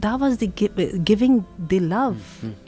that was the giving the love.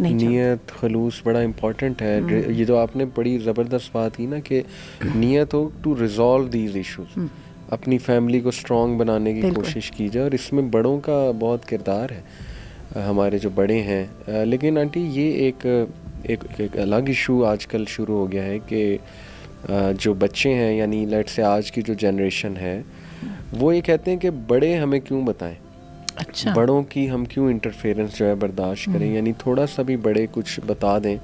نیت خلوص بڑا امپورٹنٹ ہے. یہ جو آپ نے بڑی زبردست بات کی نا کہ نیت ہو ٹو ریزالو دیز ایشوز, اپنی فیملی کو اسٹرانگ بنانے کی کوشش کی جائے, اور اس میں بڑوں کا بہت کردار ہے, ہمارے جو بڑے ہیں. لیکن آنٹی یہ ایک الگ ایشو آج کل شروع ہو گیا ہے کہ جو بچے ہیں, یعنی لیٹ سے آج کی جو جنریشن ہے, وہ یہ کہتے ہیں کہ بڑے ہمیں کیوں بتائیں, اچھا بڑوں کی ہم کیوں انٹرفیئرنس جو ہے برداشت کریں. یعنی تھوڑا سا بھی بڑے کچھ بتا دیں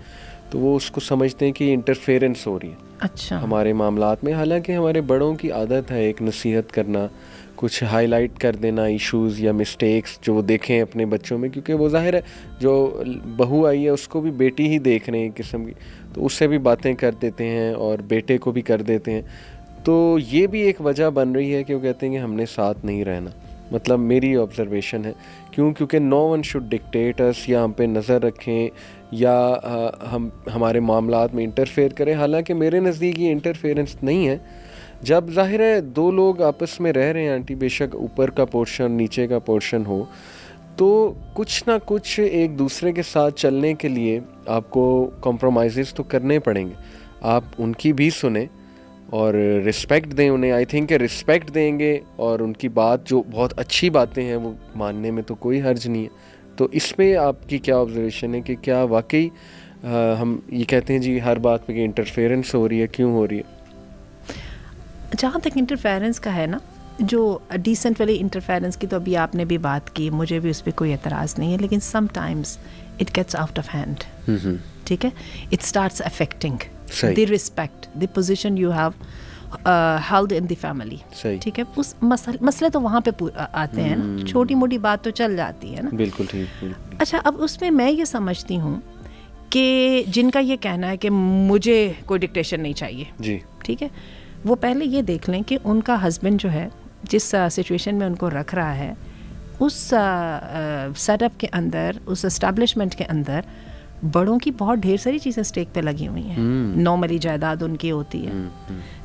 تو وہ اس کو سمجھتے ہیں کہ انٹرفیئرنس ہو رہی ہے اچھا ہمارے معاملات میں. حالانکہ ہمارے بڑوں کی عادت ہے ایک نصیحت کرنا, کچھ ہائی لائٹ کر دینا ایشوز یا مسٹیکس جو وہ دیکھیں اپنے بچوں میں, کیونکہ وہ ظاہر ہے جو بہو آئی ہے اس کو بھی بیٹی ہی دیکھ رہے ہیں ایک قسم کی, تو اس سے بھی باتیں کر دیتے ہیں اور بیٹے کو بھی کر دیتے ہیں. تو یہ بھی ایک وجہ بن رہی ہے کہ وہ کہتے ہیں کہ ہم نے ساتھ نہیں رہنا. مطلب میری آبزرویشن ہے, کیونکہ نو ون شوڈ ڈکٹیٹ اس, یا ہم پہ نظر رکھیں یا ہمارے معاملات میں انٹرفیئر کریں. حالانکہ میرے نزدیک یہ انٹرفیئرنس نہیں ہے. جب ظاہر ہے دو لوگ آپس میں رہ رہے ہیں آنٹی, بے شک اوپر کا پورشن نیچے کا پورشن ہو, تو کچھ نہ کچھ ایک دوسرے کے ساتھ چلنے کے لیے آپ کو کمپرومائزز تو کرنے پڑیں گے. آپ ان کی بھی سنیں اور رسپیکٹ دیں انہیں. آئی تھنک کہ رسپیکٹ دیں گے اور ان کی بات جو بہت اچھی باتیں ہیں وہ ماننے میں تو کوئی حرج نہیں ہے. تو اس پہ آپ کی کیا آبزرویشن ہے کہ کیا واقعی ہم یہ کہتے ہیں جی ہر بات پہ کہ انٹرفیئرنس ہو رہی ہے, کیوں ہو رہی ہے؟ جہاں تک انٹرفیئرنس کا ہے نا, جو ڈیسنٹ والی انٹرفیئرنس کی تو ابھی آپ نے بھی بات کی, مجھے بھی اس پہ کوئی اعتراض نہیں ہے, لیکن some times it gets out of hand. ٹھیک ہے, it starts affecting the respect, the position you have held in the family. ٹھیک ہے, اس مسئلے تو وہاں پہ آتے ہیں نا, چھوٹی موٹی بات تو چل جاتی ہے نا. بالکل ٹھیک. اچھا, اب اس میں میں یہ سمجھتی ہوں کہ جن کا یہ کہنا ہے کہ مجھے کوئی ڈکٹیشن نہیں چاہیے, جی ٹھیک ہے, وہ پہلے یہ دیکھ لیں کہ ان کا ہسبینڈ جو ہے جس سچویشن میں ان کو رکھ رہا ہے, اس سیٹ اپ کے اندر, اس اسٹیبلشمنٹ کے اندر بڑوں کی بہت ڈھیر ساری چیزیں اسٹیک پہ لگی ہوئی ہیں. نارملی جائیداد ان کی ہوتی ہے,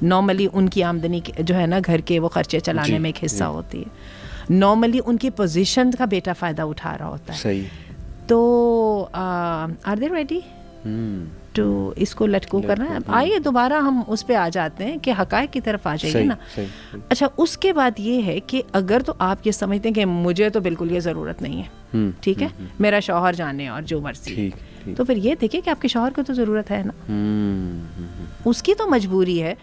نارملی ان کی آمدنی جو ہے نا گھر کے وہ خرچے چلانے میں ایک حصہ ہوتی ہے, نارملی ان کی پوزیشن کا بیٹا فائدہ اٹھا رہا ہوتا ہے. صحیح. تو آر دے ریڈی تو اس کو لٹ کو کرنا ہے. آئیے دوبارہ ہم اس پہ آ جاتے ہیں کہ حقائق کی طرف آ جائیے نا. اچھا, اس کے بعد یہ ہے کہ اگر تو آپ یہ سمجھتے ہیں کہ مجھے تو بالکل یہ ضرورت نہیں ہے, ٹھیک ہے, میرا شوہر جانے اور جو مرضی, تو پھر یہ دیکھیں کہ آپ کے شوہر کو تو ضرورت ہے نا, اس کی تو مجبوری ہے,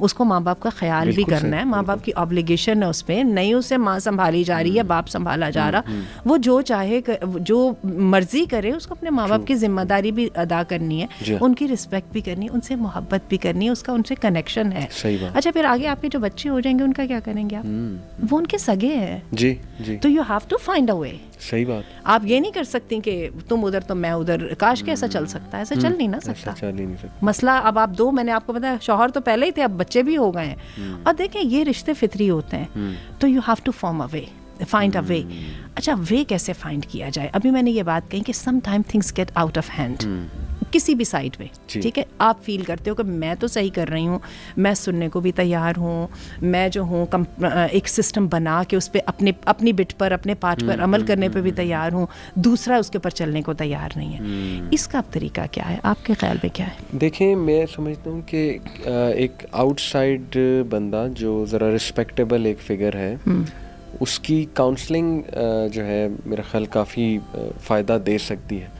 اس کو ماں باپ کا خیال بھی کرنا ہے, ماں باپ کی آبلیگیشن ہے اس پہ, نہیں اسے ماں سنبھالی جا رہی ہے, باپ سنبھالا جا رہا, وہ جو چاہے جو مرضی کرے, اس کو اپنے ماں باپ کی ذمہ داری بھی ادا کرنی ہے, ان کی رسپیکٹ بھی کرنی ہے, ان سے محبت بھی کرنی ہے, اس کا ان سے کنیکشن ہے. اچھا, پھر آگے آپ کے جو بچے ہو جائیں گے ان کا کیا کریں گے آپ, وہ ان کے سگے ہیں. جی جی. تو you have to find a way. صحیح بات. آپ یہ نہیں کر سکتی کہ تم ادھر تو میں ادھر, کاش کہ ایسا چل سکتا ہے, ایسا چل نہیں نہ سکتا. مسئلہ اب آپ دو, میں نے آپ کو بتایا شوہر تو پہلے ہی تھے, اب بچے بھی ہو گئے ہیں, اور دیکھیں یہ رشتے فطری ہوتے ہیں, تو you have to form a way, find a way. اچھا, وے کیسے فائنڈ کیا جائے؟ ابھی میں نے یہ بات کہی کہ some time things get out of hand کسی بھی سائڈ پہ, ٹھیک ہے, آپ فیل کرتے ہو کہ میں تو صحیح کر رہی ہوں, میں سننے کو بھی تیار ہوں, میں جو ہوں ایک سسٹم بنا کے اس پہ اپنی بٹ پر, اپنے پارٹ پر عمل کرنے پہ بھی تیار ہوں, دوسرا اس کے اوپر چلنے کو تیار نہیں ہے. اس کا اب طریقہ کیا ہے آپ کے خیال میں, کیا ہے؟ دیکھیں, میں سمجھتا ہوں کہ ایک آؤٹ سائڈ بندہ جو ذرا رسپیکٹیبل ایک فگر ہے, اس کی کاؤنسلنگ جو ہے میرا خیال کافی فائدہ دے سکتی ہے.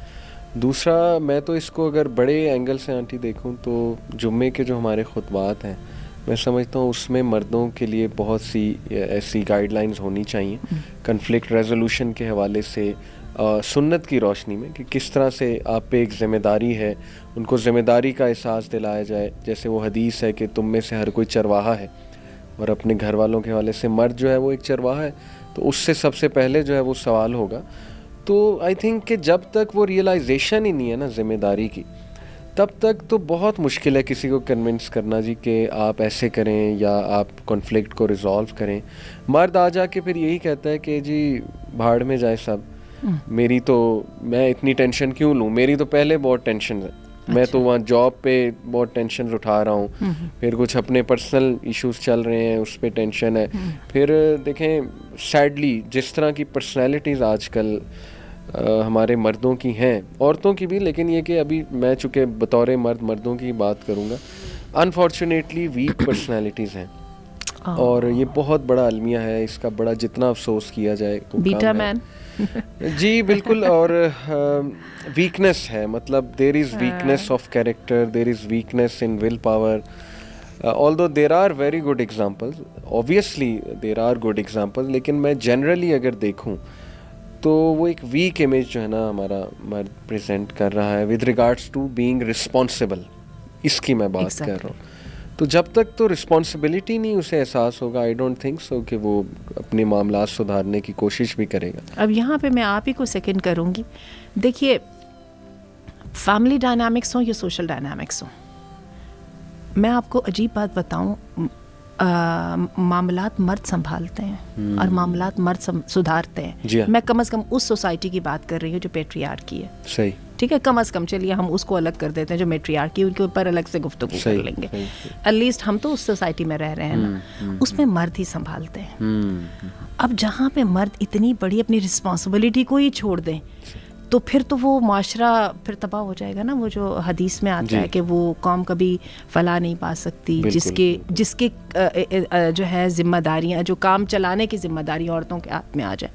دوسرا, میں تو اس کو اگر بڑے اینگل سے آنٹی دیکھوں تو جمعے کے جو ہمارے خطبات ہیں, میں سمجھتا ہوں اس میں مردوں کے لیے بہت سی ایسی گائیڈ لائنز ہونی چاہیے کنفلکٹ ریزولوشن کے حوالے سے, سنت کی روشنی میں, کہ کس طرح سے آپ پہ ایک ذمہ داری ہے, ان کو ذمہ داری کا احساس دلایا جائے. جیسے وہ حدیث ہے کہ تم میں سے ہر کوئی چرواہا ہے, اور اپنے گھر والوں کے حوالے سے مرد جو ہے وہ ایک چرواہا ہے, تو اس سے سب سے پہلے جو ہے وہ سوال ہوگا. تو آئی تھنک کہ جب تک وہ ریئلائزیشن ہی نہیں ہے نا ذمہ داری کی, تب تک تو بہت مشکل ہے کسی کو کنونس کرنا جی کہ آپ ایسے کریں یا آپ کنفلکٹ کو ریزالو کریں. مرد آ جا کے پھر یہی کہتا ہے کہ جی بھاڑ میں جائے سب, میری تو, میں اتنی ٹینشن کیوں لوں, میری تو پہلے بہت ٹینشن ہے, میں تو وہاں جاب پہ بہت ٹینشن اٹھا رہا ہوں, پھر کچھ اپنے پرسنل ایشوز چل رہے ہیں اس پہ ٹینشن ہے. پھر دیکھیں سیڈلی جس طرح کی پرسنالٹیز آج کل ہمارے مردوں کی ہیں, عورتوں کی بھی, لیکن یہ کہ ابھی میں چونکہ بطور مرد مردوں کی بات کروں گا, انفارچونیٹلی ویک پرسنالٹیز ہیں, اور یہ بہت بڑا المیہ ہے, اس کا بڑا جتنا افسوس کیا جائے بیٹا مین. جی بالکل, اور ویکنیس ہے, مطلب there is weakness of character, there is weakness in will power, although there are very good examples, obviously there are good examples, لیکن میں جنرلی اگر دیکھوں تو وہ ایک ویک امیج جو ہے نا ہمارا مرد پریزنٹ کر رہا ہے with regards to being responsible, اس کی میں بات کر رہا ہوں. تو جب تک تو رسپانسبلٹی نہیں اسے احساس ہوگا, آئی ڈونٹ تھنک سو کہ وہ اپنے معاملات سدھارنے کی کوشش بھی کرے گا. اب یہاں پہ میں آپ ہی کو سیکنڈ کروں گی. دیکھیے, فیملی ڈائنامکس ہوں یا سوشل ڈائنامکس ہوں, میں آپ کو عجیب بات بتاؤں, معاملات مرد سنبھالتے ہیں اور معاملات مرد سدھارتے ہیں. میں کم از کم اس سوسائٹی کی بات کر رہی ہوں جو پیٹریارکی ہے. صحیح, ٹھیک ہے, کم از کم چلیے ہم اس کو الگ کر دیتے ہیں جو میٹریارکی, ان کے اوپر الگ سے گفتگو کر لیں گے. ایٹ لیسٹ ہم تو اس سوسائٹی میں رہ رہے ہیں نا, اس میں مرد ہی سنبھالتے ہیں. اب جہاں پہ مرد اتنی بڑی اپنی رسپانسبلٹی کو ہی چھوڑ دیں تو پھر تو وہ معاشرہ پھر تباہ ہو جائے گا نا. وہ جو حدیث میں آتا ہے کہ وہ قوم کبھی فلاح نہیں پا سکتی جس کے جو ہے ذمہ داریاں, جو کام چلانے کی ذمہ داری عورتوں کے ہاتھ میں آ جائے.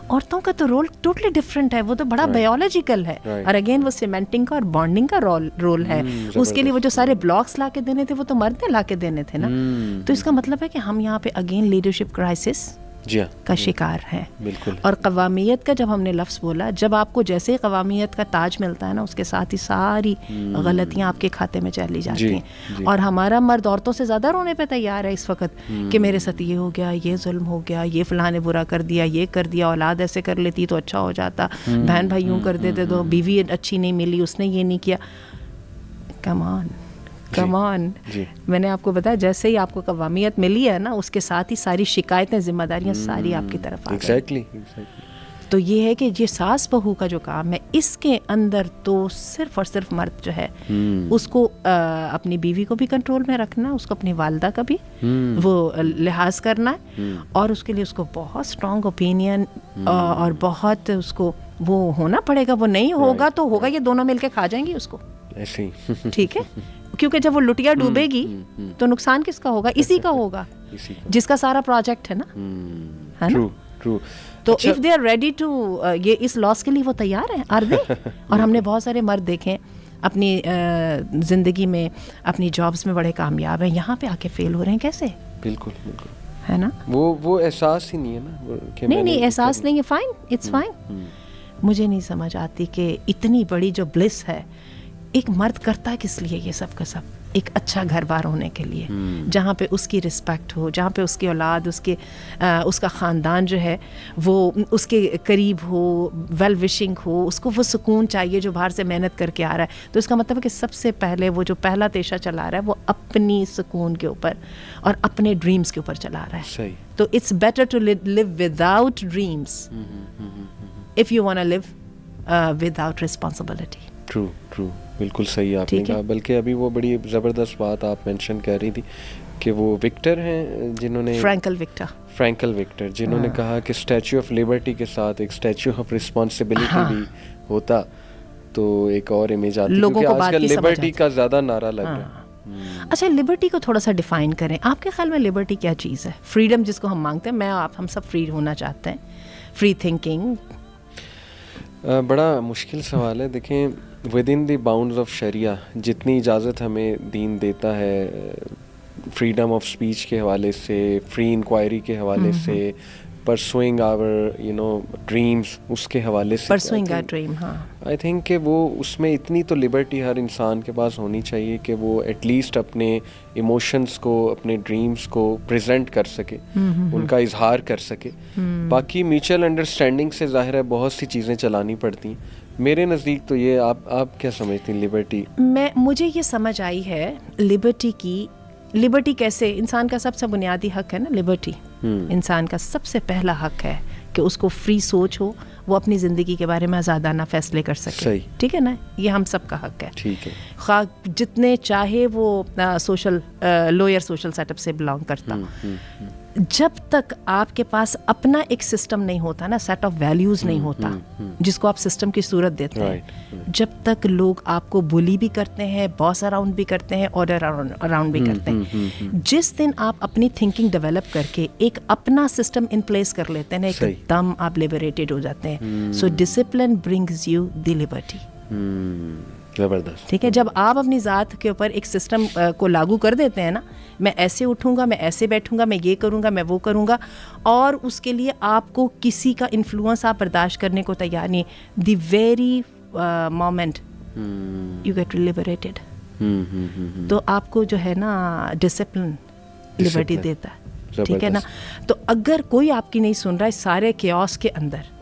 عورتوں کا تو رول ٹوٹلی ڈفرینٹ ہے, وہ تو بڑا بایولوجیکل ہے, اور اگین وہ سیمنٹنگ کا اور بانڈنگ کا رول ہے. اس کے لیے وہ جو سارے بلاکس لا کے دینے تھے وہ تو مرد نے لا کے دینے تھے نا. تو اس کا مطلب ہے کہ ہم یہاں پہ اگین لیڈرشپ کرائسس کا شکار ہے. اور قوامیت کا جب ہم نے لفظ بولا, جب آپ کو جیسے ہی قوامیت کا تاج ملتا ہے نا, اس کے ساتھ ہی ساری غلطیاں آپ کے کھاتے میں چلی جاتی ہیں. اور ہمارا مرد عورتوں سے زیادہ رونے پہ تیار ہے اس وقت کہ میرے ساتھ یہ ہو گیا, یہ ظلم ہو گیا, یہ فلاں نے برا کر دیا, یہ کر دیا, اولاد ایسے کر لیتی تو اچھا ہو جاتا, بہن بھائی یوں کر دیتے تو بیوی اچھی نہیں ملی, اس نے یہ نہیں کیا. کم آن, میں نے آپ کو بتایا جیسے ہی آپ کو قوامیت ملی ہے نا, اس کے ساتھ ہی ساری شکایتیں, ذمہ داریاں ساری آپ کی طرف آ گئی. تو یہ ہے کہ یہ ساس بہو کا جو کام ہے, اس کے اندر تو صرف اور صرف مرد جو ہے اس کو اپنی بیوی کو بھی کنٹرول میں رکھنا, اس کو اپنی والدہ کا بھی وہ لحاظ کرنا ہے, اور اس کے لیے اس کو بہت اسٹرانگ اوپینین اور بہت اس کو وہ ہونا پڑے گا. وہ نہیں ہوگا تو ہوگا یہ دونوں مل کے کھا جائیں گی اس کو, ٹھیک ہے, کیونکہ جب وہ لٹیا ڈوبے گی تو نقصان کس کا ہوگا؟ اسی کا ہوگا جس کا سارا پروجیکٹ ہے نا. تو if they are ready to, یہ اس لاس کے لیے وہ تیار ہیں, آر دے؟ اور ہم نے بہت سارے مرد دیکھیں اپنی زندگی میں, اپنی جابس میں بڑے کامیاب ہیں, یہاں پہ آ کے فیل ہو رہے ہیں. کیسے؟ بالکل ہے نا, وہ احساس ہی نہیں ہے نا. نہیں احساس نہیں ہے. Fine, it's fine. مجھے نہیں سمجھ آتی کہ اتنی بڑی جو بلس ہے, ایک مرد کرتا ہے کس لیے یہ سب کا سب؟ ایک اچھا گھر بار ہونے کے لیے, جہاں پہ اس کی رسپیکٹ ہو, جہاں پہ اس کی اولاد, اس کا خاندان جو ہے وہ اس کے قریب ہو, ویل وشنگ ہو, اس کو وہ سکون چاہیے جو باہر سے محنت کر کے آ رہا ہے. تو اس کا مطلب ہے کہ سب سے پہلے وہ جو پہلا پیشہ چلا رہا ہے وہ اپنی سکون کے اوپر اور اپنے ڈریمز کے اوپر چلا رہا ہے. تو it's better to live without dreams if you want to live without responsibility. True, بالکل صحیح آپ نے کہا. بلکہ ابھی وہ بڑی زبردست بات آپ مینشن کر رہی تھی کہ وہ وکٹر ہیں جنہوں نے, فرینکل وکٹر جنہوں نے کہا کہ اسٹیچو آف لبرٹی کے ساتھ ایک اسٹیچو آف رسپانسبلٹی بھی ہوتا تو ایک اور امیج آتی, کیونکہ آج کل لبرٹی کا زیادہ نعرہ لگ رہا ہے. اچھا, لبرٹی کو تھوڑا سا ڈیفائن کریں. آپ کے خیال میں لبرٹی کیا چیز ہے؟ فریڈم جس کو ہم مانگتے ہیں, ہم سب فری ہونا چاہتے ہیں, فری تھنکنگ. بڑا مشکل سوال ہے. دیکھیں, within the bounds of شریعہ جتنی اجازت ہمیں دین دیتا ہے, فریڈم آف اسپیچ کے حوالے سے, فری انکوائری کے حوالے سے, پرسوئنگ آور ڈریمز اس کے حوالے سے, پرسوئنگ آور ڈریم, ہاں, آئی تھنک کہ وہ اس میں اتنی تو لبرٹی ہر انسان کے پاس ہونی چاہیے کہ وہ ایٹ لیسٹ اپنے ایموشنس کو, اپنے ڈریمز کو پریزنٹ کر سکے, ان کا اظہار کر سکے. باقی میوچل انڈرسٹینڈنگ سے ظاہر ہے بہت سی چیزیں چلانی پڑتی ہیں. میرے نزدیک تو یہ, آپ کیا سمجھتی ہیں لبرٹی؟ مجھے یہ سمجھ آئی ہے لبرٹی کیسے, انسان کا سب سے بنیادی حق ہے نا لبرٹی. انسان کا سب سے پہلا حق ہے کہ اس کو فری سوچ ہو, وہ اپنی زندگی کے بارے میں آزادانہ فیصلے کر سکے. ٹھیک ہے نا, یہ ہم سب کا حق ہے. ٹھیک ہے, خواہ جتنے چاہے وہ لوئر سوشل سیٹ اپ سے بلانگ کرتا. جب تک آپ کے پاس اپنا ایک سسٹم نہیں ہوتا نا, سیٹ آف ویلیوز نہیں ہوتا جس کو آپ سسٹم کی صورت دیتے ہیں, جب تک لوگ آپ کو بلی بھی کرتے ہیں, باس اراؤنڈ بھی کرتے ہیں, آرڈر اراؤنڈ بھی کرتے ہیں, جس دن آپ اپنی تھنکنگ ڈیولپ کر کے ایک اپنا سسٹم ان پلیس کر لیتے ہیں, ایک دم آپ لبریٹڈ ہو جاتے ہیں. So discipline brings you the liberty. زبردست. ٹھیک ہے, جب آپ اپنی ذات کے اوپر ایک سسٹم کو لاگو کر دیتے ہیں نا, میں ایسے اٹھوں گا, میں ایسے بیٹھوں گا, میں یہ کروں گا, میں وہ کروں گا, اور اس کے لیے آپ کو کسی کا انفلوئنس آپ برداشت کرنے کو تیار نہیں, the very moment you get liberated. تو آپ کو جو ہے نا ڈسپلن لبرٹی دیتا ہے. ٹھیک ہے نا. تو اگر کوئی آپ کی نہیں سن رہا ہے سارے کیوس کے اندر,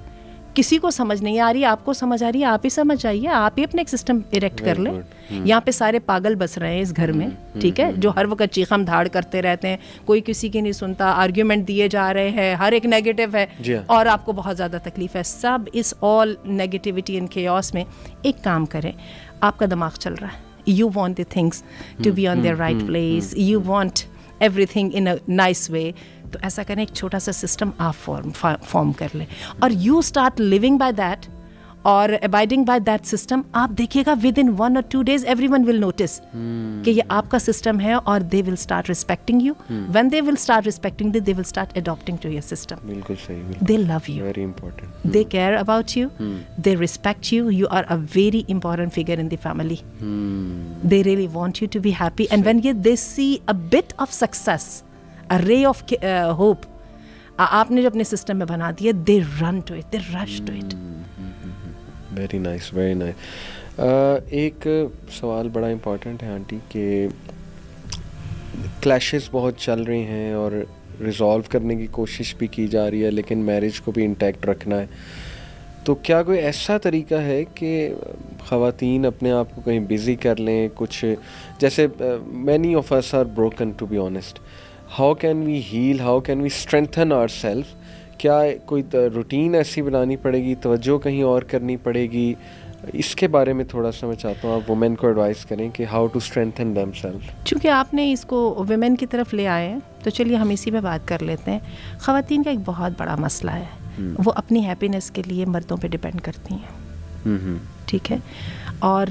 کسی کو سمجھ نہیں آ رہی, آپ کو سمجھ آ رہی ہے, آپ ہی سمجھ آئیے, آپ ہی اپنے ایک سسٹم اریکٹ کر لیں. یہاں پہ سارے پاگل بس رہے ہیں اس گھر میں, ٹھیک ہے, جو ہر وقت چیخم دھاڑ کرتے رہتے ہیں, کوئی کسی کی نہیں سنتا, آرگیومنٹ دیے جا رہے ہیں, ہر ایک نیگیٹو ہے, اور آپ کو بہت زیادہ تکلیف ہے. سب اس آل نیگیٹیوٹی اینڈ کیوس میں ایک کام کریں, آپ کا دماغ چل رہا ہے, you want the things to be on their right place, you want everything in a nice way. تو ایسا کریں, ایک چھوٹا سا سسٹم آپ فارم کر لیں, اور you start living by that اور ابائڈنگ بائی دیٹ سسٹم. آپ دیکھیے گا within 1 or 2 days everyone will notice کہ یہ آپ کا سسٹم ہے, اور they will start respecting you. When they will start respecting they will start adapting to your system. بالکل صحیح. They love you, very important. They care about you, they respect you, you are a very important figure in the family. They really want you to be happy, and when they see a bit of success, a ray of hope, آپ نے جو اپنے system میں بنا دیا, they run to it, they rush to it. Very nice, very nice. ایک سوال بڑا امپورٹنٹ ہے آنٹی, کہ کلیشز بہت چل رہی ہیں اور ریزالو کرنے کی کوشش بھی کی جا رہی ہے, لیکن میرج کو بھی انٹیکٹ رکھنا ہے. تو کیا کوئی ایسا طریقہ ہے کہ خواتین اپنے آپ کو کہیں بزی کر لیں, کچھ جیسے many of us are broken to be honest, how can we heal, how can we strengthen our self? کیا کوئی روٹین ایسی بنانی پڑے گی, توجہ کہیں اور کرنی پڑے گی؟ اس کے بارے میں تھوڑا سا میں چاہتا ہوں آپ وومین کو ایڈوائز کریں کہ how to strengthen them self. چونکہ آپ نے اس کو ویمن کی طرف لے آئے ہیں, تو چلیے ہم اسی پہ بات کر لیتے ہیں. خواتین کا ایک بہت بڑا مسئلہ ہے, وہ اپنی ہیپینس کے لیے مردوں پہ ڈپینڈ کرتی ہیں. ٹھیک ہے, اور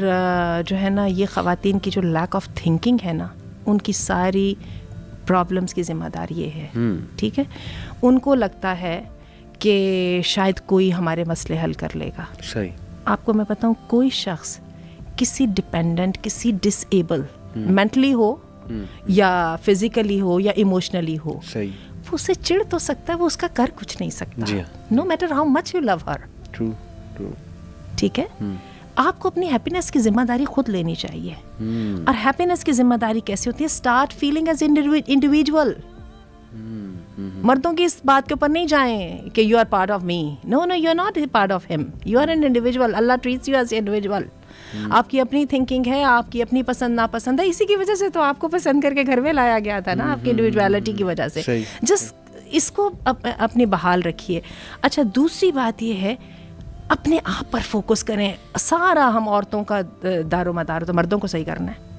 جو ہے نا یہ خواتین کی جو لیک آف تھنکنگ ہے نا, ان کی ساری پرابلمس کی ذمہ دار یہ ہے. ٹھیک ہے, ان کو لگتا ہے کہ شاید کوئی ہمارے مسئلے حل کر لے گا. صحیح. آپ کو میں بتاؤں, کوئی شخص کسی ڈپینڈنٹ, کسی ڈس ایبل مینٹلی ہو یا فزیکلی ہو یا ایموشنلی ہو, صحیح, وہ اسے چڑ تو سکتا ہے, وہ اس کا کر کچھ نہیں سکتا, no matter how much you love her. True true. ٹھیک ہے, آپ کو اپنی ہیپینس کی ذمہ داری خود لینی چاہیے. اور ہیپینس کی ذمہ داری کیسے ہوتی ہے؟ Start feeling as individual. مردوں کی اس بات کے اوپر نہیں جائیں کہ you are part of me. No no, you are not part of him, you are an individual. Allah treats you as individual. آپ کی اپنی تھنکنگ ہے, آپ کی اپنی پسند ناپسند ہے, اسی کی وجہ سے تو آپ کو پسند کر کے گھر میں لایا گیا تھا نا, آپ کی انڈیویجویلٹی کی وجہ سے. جس اس کو اپنی بحال رکھیے. اچھا, دوسری بات یہ ہے, اپنے آپ پر فوکس کریں. سارا ہم عورتوں کا دار و مدار تو مردوں کو صحیح کرنا ہے,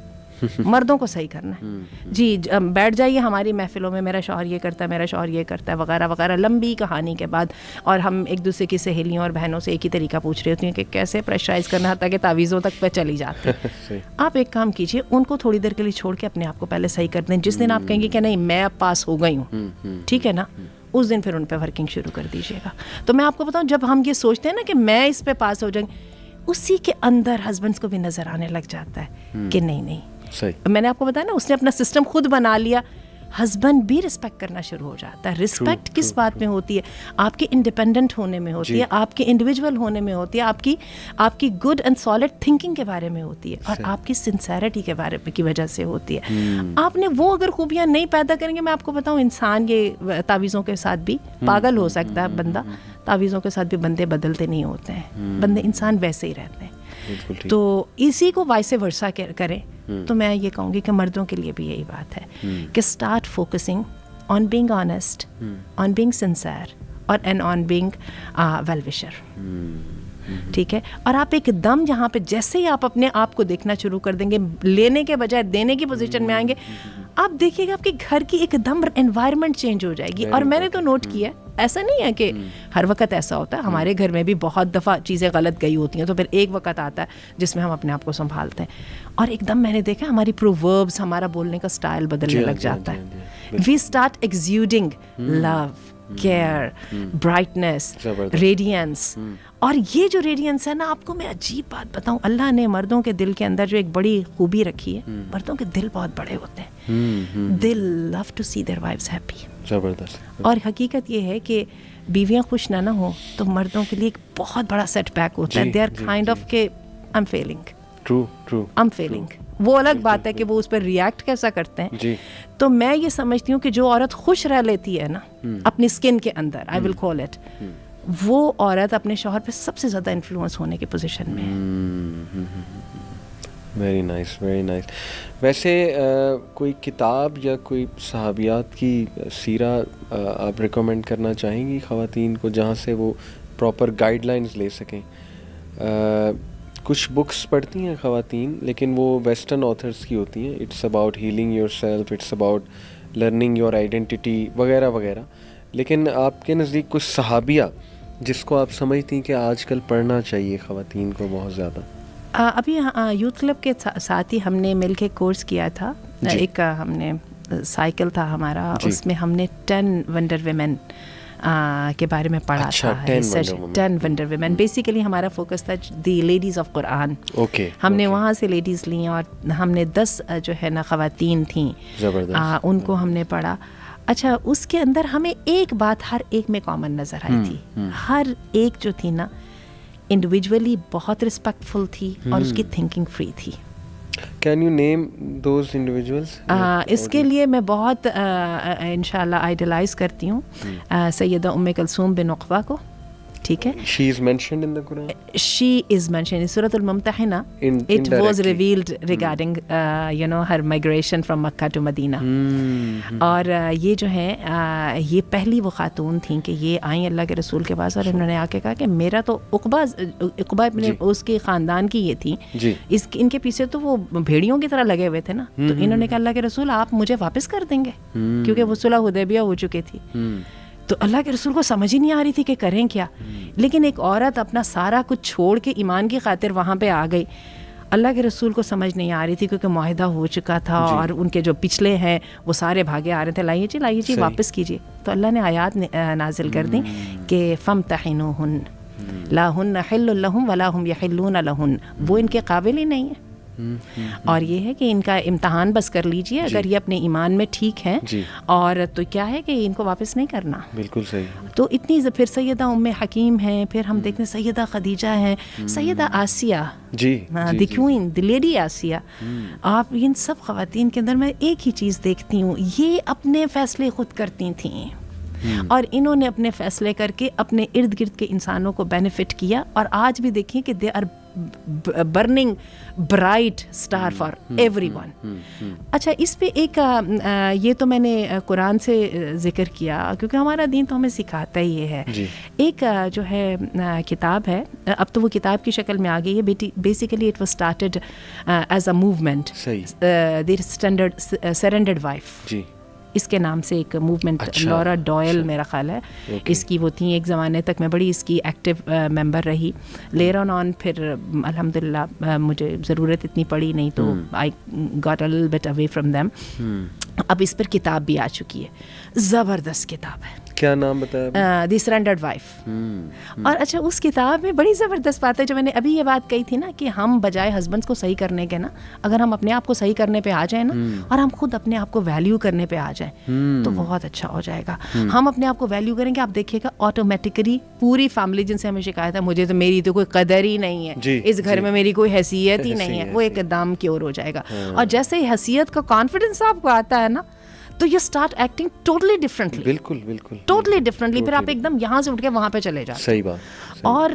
مردوں کو صحیح کرنا ہے. جی بیٹھ جائیے ہماری محفلوں میں, میرا شوہر یہ کرتا ہے, میرا شوہر یہ کرتا ہے, وغیرہ وغیرہ, لمبی کہانی کے بعد, اور ہم ایک دوسرے کی سہیلیوں اور بہنوں سے ایک ہی طریقہ پوچھ رہی ہوتی ہیں کہ کیسے پریشرائز کرنا, حتیٰ کہ تعویذوں تک پہ چلی جاتی ہیں. آپ ایک کام کیجیے, ان کو تھوڑی دیر کے لیے چھوڑ کے اپنے آپ کو پہلے صحیح کر دیں. جس دن آپ کہیں گے کہ نہیں میں اب پاس ہو گئی ہوں, ٹھیک ہے نا, اس دن پھر ان پہ ورکنگ شروع کر دیجیے گا. تو میں آپ کو بتاؤں, جب ہم یہ سوچتے ہیں نا کہ میں اس پہ پاس ہو جائیں, اسی کے اندر ہسبینڈس کو بھی نظر آنے لگ جاتا ہے کہ نہیں نہیں, میں نے آپ کو بتایا نا, اس نے اپنا سسٹم خود بنا لیا. ہسبینڈ بھی رسپیکٹ کرنا شروع ہو جاتا ہے. رسپیکٹ کس بات میں ہوتی ہے؟ آپ کے انڈیپینڈنٹ ہونے میں ہوتی ہے, آپ کے انڈیویجول ہونے میں ہوتی ہے, آپ کی گڈ اینڈ سالڈ تھنکنگ کے بارے میں ہوتی ہے, اور آپ کی سنسیرٹی کے بارے میں کی وجہ سے ہوتی ہے. آپ نے وہ اگر خوبیاں نہیں پیدا کریں گے, میں آپ کو بتاؤں, انسان یہ تعویذوں کے ساتھ بھی پاگل ہو سکتا ہے بندہ, تعویذوں کے ساتھ بھی بندے بدلتے نہیں ہوتے ہیں, بندے انسان ویسے ہی رہتے ہیں. تو اسی کو وائس ورسا کریں. تو میں یہ کہوں گی کہ مردوں کے لیے بھی یہی بات ہے کہ start focusing on being honest, on being sincere, اور and on being well wisher. ٹھیک ہے, اور آپ ایک دم یہاں پہ جیسے ہی آپ اپنے آپ کو دیکھنا شروع کر دیں گے, لینے کے بجائے دینے کی پوزیشن میں آئیں گے, آپ دیکھیے گا آپ کے گھر کی ایک دم انوائرمنٹ چینج ہو جائے گی. اور میں نے تو نوٹ کیا ہے, ایسا نہیں ہے کہ ہر وقت ایسا ہوتا ہے, ہمارے گھر میں بھی بہت دفعہ چیزیں غلط گئی ہوتی ہیں, تو پھر ایک وقت آتا ہے جس میں ہم اپنے آپ کو سنبھالتے ہیں, اور ایک دم میں نے دیکھا ہماری پرووربس, ہمارا بولنے کا سٹائل بدلنے لگ جاتا ہے. We start exuding love, care, brightness, radiance. اور یہ جو ریڈینس ہے نا, آپ کو میں عجیب بات بتاؤں, اللہ نے مردوں کے دل کے اندر جو ایک بڑی خوبی رکھی ہے, مردوں کے دل بہت بڑے ہوتے ہیں. They love to see their wives happy. زبردست. اور حقیقت یہ ہے کہ بیویاں خوش نہ ہوں تو مردوں کے لیے ایک بہت بڑا سیٹ بیک ہوتا ہے. دے آر کائنڈ آف کہ I am feeling, true I am feeling. وہ الگ بات ہے کہ وہ اس پر ریئیکٹ کیسا کرتے ہیں. تو میں یہ سمجھتی ہوں کہ جو عورت خوش رہ لیتی ہے نا اپنی اسکن کے اندر, آئی ول کال اٹ, وہ عورت اپنے شوہر پہ سب سے زیادہ انفلوئنس ہونے کی پوزیشن میں ہے. Very nice, very nice. ویسے کوئی کتاب یا کوئی صحابیات کی سیرہ آپ ریکمینڈ کرنا چاہیں گی خواتین کو, جہاں سے وہ پراپر گائیڈ لائنز لے سکیں؟ کچھ بکس پڑھتی ہیں خواتین, لیکن وہ ویسٹرن آتھرس کی ہوتی ہیں. It's about healing yourself, it's about learning your identity وغیرہ وغیرہ. لیکن آپ کے نزدیک کچھ صحابیہ جس کو آپ سمجھتی ہیں کہ آج کل پڑھنا چاہیے خواتین کو بہت زیادہ؟ ابھی یوتھ کلب کے ساتھ ہی ہم نے مل کے کورس کیا تھا. ایک ہم نے سائیکل تھا ہمارا, اس میں ہم نے 10 ونڈر ویمن کے بارے میں پڑھا تھا. 10 ونڈر ویمن. بیسیکلی ہمارا فوکس تھا دی لیڈیز آف قرآن. ہم نے وہاں سے لیڈیز لیں اور ہم نے 10 جو ہے نا خواتین تھیں, ان کو ہم نے پڑھا. اچھا, اس کے اندر ہمیں ایک بات ہر ایک میں کامن نظر آئی تھی. ہر ایک جو تھی نا انڈیویجولی بہت رسپیکٹفل تھی اور اس کی تھنکنگ فری تھی. Can you name those individuals? اس کے لیے میں بہت انشاءاللہ آئیڈیلائز کرتی ہوں سیدہ ام کلثوم بن عقبہ کو. ٹھیک ہے, she is mentioned in the Quran. She is mentioned in Surah Al-Mumtahina. It was revealed regarding her migration from Makkah to Medina. اور یہ جو ہے یہ پہلی وہ خاتون تھیں کہ یہ آئیں اللہ کے رسول کے پاس, اور انہوں نے آ کے کہا کہ میرا تو عقبہ اپنے اس کے خاندان کی یہ تھی, ان کے پیچھے تو وہ بھیڑیوں کی طرح لگے ہوئے تھے نا. تو انہوں نے کہا اللہ کے رسول آپ مجھے واپس کر دیں گے, کیونکہ وہ صلح حدیبیہ ہو چکی تھی. تو اللہ کے رسول کو سمجھ ہی نہیں آ رہی تھی کہ کریں کیا. لیکن ایک عورت اپنا سارا کچھ چھوڑ کے ایمان کی خاطر وہاں پہ آ گئی. اللہ کے رسول کو سمجھ نہیں آ رہی تھی کیونکہ معاہدہ ہو چکا تھا, اور ان کے جو پچھلے ہیں وہ سارے بھاگے آ رہے تھے, لائیے جی واپس کیجیے. تو اللہ نے آیات نازل کر دی کہ فامتحنوہن لا ہن حل لہم ولا ہم یحلون لہن. وہ ان کے قابل ہی نہیں ہے, اور یہ ہے کہ ان کا امتحان بس کر لیجئے. اگر یہ اپنے ایمان میں ٹھیک ہیں اور تو کیا ہے کہ ان کو واپس نہیں کرنا. بالکل صحیح. تو اتنی پھر سیدہ ام حکیم ہیں, پھر ہم دیکھتے ہیں سیدہ خدیجہ ہیں, سیدہ آسیہ, دی کوئین, دی لیڈی آسیہ. آپ ان سب خواتین کے اندر میں ایک ہی چیز دیکھتی ہوں, یہ اپنے فیصلے خود کرتی تھیں, اور انہوں نے اپنے فیصلے کر کے اپنے ارد گرد کے انسانوں کو بینیفٹ کیا. اور آج بھی دیکھیں کہ they are burning bright star for everyone. اچھا, اس پہ ایک یہ تو میں نے قرآن سے ذکر کیا کیونکہ ہمارا دین تو ہمیں سکھاتا ہی یہ ہے. ایک جو ہے کتاب ہے, اب تو وہ کتاب کی شکل میں آ گئی ہے. Basically it was started as a movement, the surrendered wife. اس کے نام سے ایک موومنٹ, لورا ڈوئل میرا خیال ہے اس کی وہ تھیں. ایک زمانے تک میں بڑی اس کی ایکٹیو ممبر رہی. لیئر آن پھر الحمدللہ مجھے ضرورت اتنی پڑی نہیں, تو I got a little bit away from them. اب اس پر کتاب بھی آ چکی ہے, زبردست کتاب ہے. کیا نام بتایا؟ دی سرنڈرڈ وائف. اور اچھا, اس کتاب میں بڑی زبردست بات ہے جو میں نے ابھی یہ بات کہی تھی نا کہ ہم بجائے ہسبینڈس کو صحیح کرنے کے نا, اگر ہم اپنے آپ کو صحیح کرنے پہ آ جائیں نا, اور ہم خود اپنے آپ کو ویلیو کرنے پہ آ جائیں تو بہت اچھا ہو جائے گا. ہم اپنے آپ کو ویلیو کریں گے, آپ دیکھیے گا آٹومیٹکلی پوری فیملی جن سے ہمیں شکایت ہے مجھے تو میری تو کوئی قدر ہی نہیں ہے, اس گھر میں میری کوئی حیثیت ہی نہیں ہے, وہ ایک دم کیور ہو جائے گا. اور جیسے ہی حیثیت کا کانفیڈنس آپ کو آتا ہے نا, تو you start acting totally differently. بالکل ٹوٹلی ڈفرینٹلی. پھر آپ ایک دم یہاں سے اٹھ کے وہاں پہ چلے جاتے. صحیح بات. اور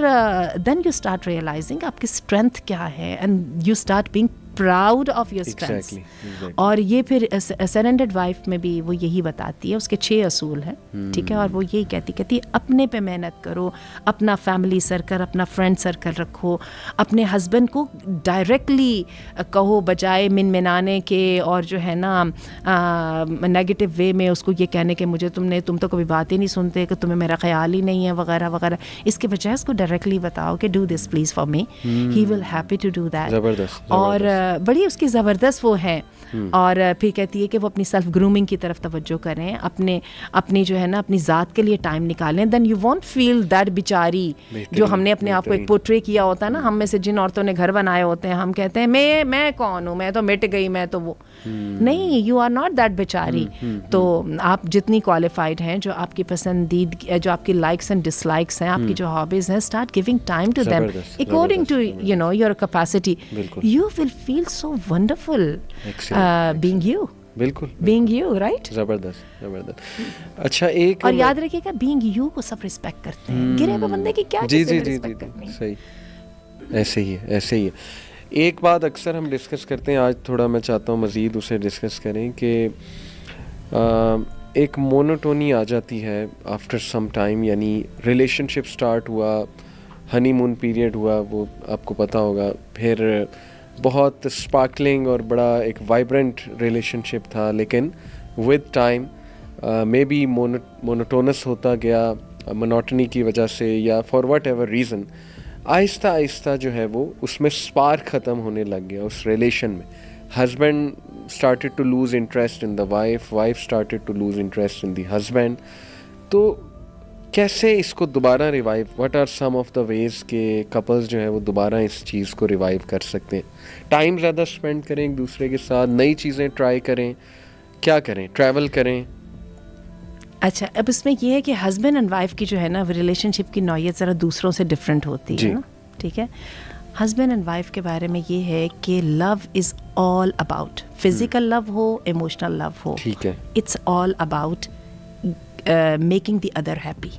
دین یو اسٹارٹ ریئلائزنگ آپ کی اسٹرینتھ کیا ہے, and you start being proud of your strengths. Exactly. اور یہ پھر سرنڈرڈ وائف میں بھی وہ یہی بتاتی ہے, اس کے 6 اصول ہیں, ٹھیک ہے, اور وہ یہی کہتی ہے اپنے پہ محنت کرو, اپنا فیملی سرکل, اپنا فرینڈ سرکل رکھو, اپنے ہسبینڈ کو ڈائریکٹلی کہو بجائے منانے کے اور جو ہے نا نیگیٹو وے میں اس کو یہ کہنے کہ مجھے تم تو کبھی بات ہی نہیں سنتے, کہ تمہیں میرا خیال ہی نہیں ہے وغیرہ وغیرہ. اس کے بجائے اس کو ڈائریکٹلی بتاؤ کہ do this please for me, he will happy to do that. اور بڑی اس کی زبردست وہ ہے. اور پھر کہتی ہے کہ وہ اپنی سیلف گرومنگ کی طرف توجہ کریں, اپنی جو ہے نا اپنی ذات کے لیے ٹائم نکالیں. Then you won't feel that بیچاری جو ہم نے اپنے آپ کو ایک پورٹری کیا ہوتا ہے نا, ہم میں سے جن عورتوں نے گھر بنائے ہوتے ہیں, ہم کہتے ہیں میں کون ہوں, میں تو مٹ گئی, میں تو وہ نہیں, یو آر ناٹ دیٹ بیچاری. تو آپ جتنی کوالیفائڈ ہیں, جو آپ کی پسندیدگی, جو آپ کی لائکس اینڈ ڈس لائکس ہیں, آپ کی جو ہابیز ہیں, start giving time to them according to you know your capacity. You will feel so wonderful being you. بالکل being you, right? زبردست. اچھا ایک اور یاد رکھیے گا being you کو سب رسپیکٹ کرتے ہیں, گرے ہوئے بندے کی کیا رسپیکٹ کرنی. صحیح, ایسے ہی ہے. ایک بات اکثر ہم ڈسکس کرتے ہیں, آج تھوڑا میں چاہتا ہوں مزید اسے ڈسکس کریں, کہ ایک مونوٹونی آ جاتی ہے آفٹر سم ٹائم. یعنی ریلیشن شپ اسٹارٹ ہوا, ہنی مون پیریڈ ہوا, وہ آپ کو پتہ ہوگا, پھر بہت اسپارکلنگ اور بڑا ایک وائبرنٹ ریلیشن شپ تھا, لیکن with time may be monotonous ہوتا گیا, مونوٹنی کی وجہ سے یا فار واٹ ایور ریزن, آہستہ آہستہ جو ہے وہ اس میں اسپارک ختم ہونے لگ گیا اس ریلیشن میں. Husband started to lose interest in the wife, wife started to lose interest in the husband. تو کیسے اس کو دوبارہ revive, what are some of the ways کہ کپلز جو ہے وہ دوبارہ اس چیز کو ریوائیو کر سکتے ہیں؟ ٹائم زیادہ اسپینڈ کریں ایک دوسرے کے ساتھ, نئی چیزیں ٹرائی کریں, کیا کریں, ٹریول کریں؟ اچھا, اب اس میں یہ ہے کہ ہسبینڈ اینڈ وائف کی جو ہے نا ریلیشن شپ کی نوعیت ذرا دوسروں سے ڈفرینٹ ہوتی ہے نا, ٹھیک ہے. ہسبینڈ اینڈ وائف کے بارے میں یہ ہے کہ love is all about, physical love ہو, ایموشنل لو ہو, ٹھیک ہے, it's all about making the other happy.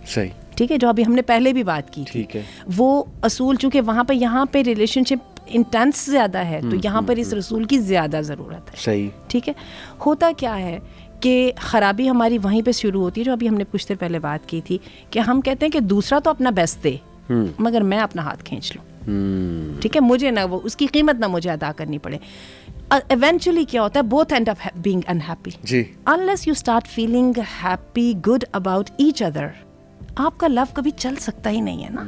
صحیح, ٹھیک ہے, جو ابھی ہم نے پہلے بھی بات کی, ٹھیک ہے. وہ اصول چونکہ یہاں پہ ریلیشن شپ انٹینس زیادہ ہے, تو یہاں پر اس رسول کی زیادہ ضرورت ہے. صحیح, ٹھیک ہے. ہوتا کیا ہے کہ خرابی ہماری وہیں پہ شروع ہوتی ہے, جو ابھی ہم نے کچھ دیر پہلے بات کی تھی, کہ ہم کہتے ہیں کہ دوسرا تو اپنا بیسٹ دے, مگر میں اپنا ہاتھ کھینچ لوں. ٹھیک ہے, مجھے نہ وہ اس کی قیمت نہ مجھے ادا کرنی پڑے. ایونچولی کیا ہوتا ہے, both and of being unhappy. Unless you start feeling happy good about each other, آپ کا لو کبھی چل سکتا ہی نہیں ہے نا.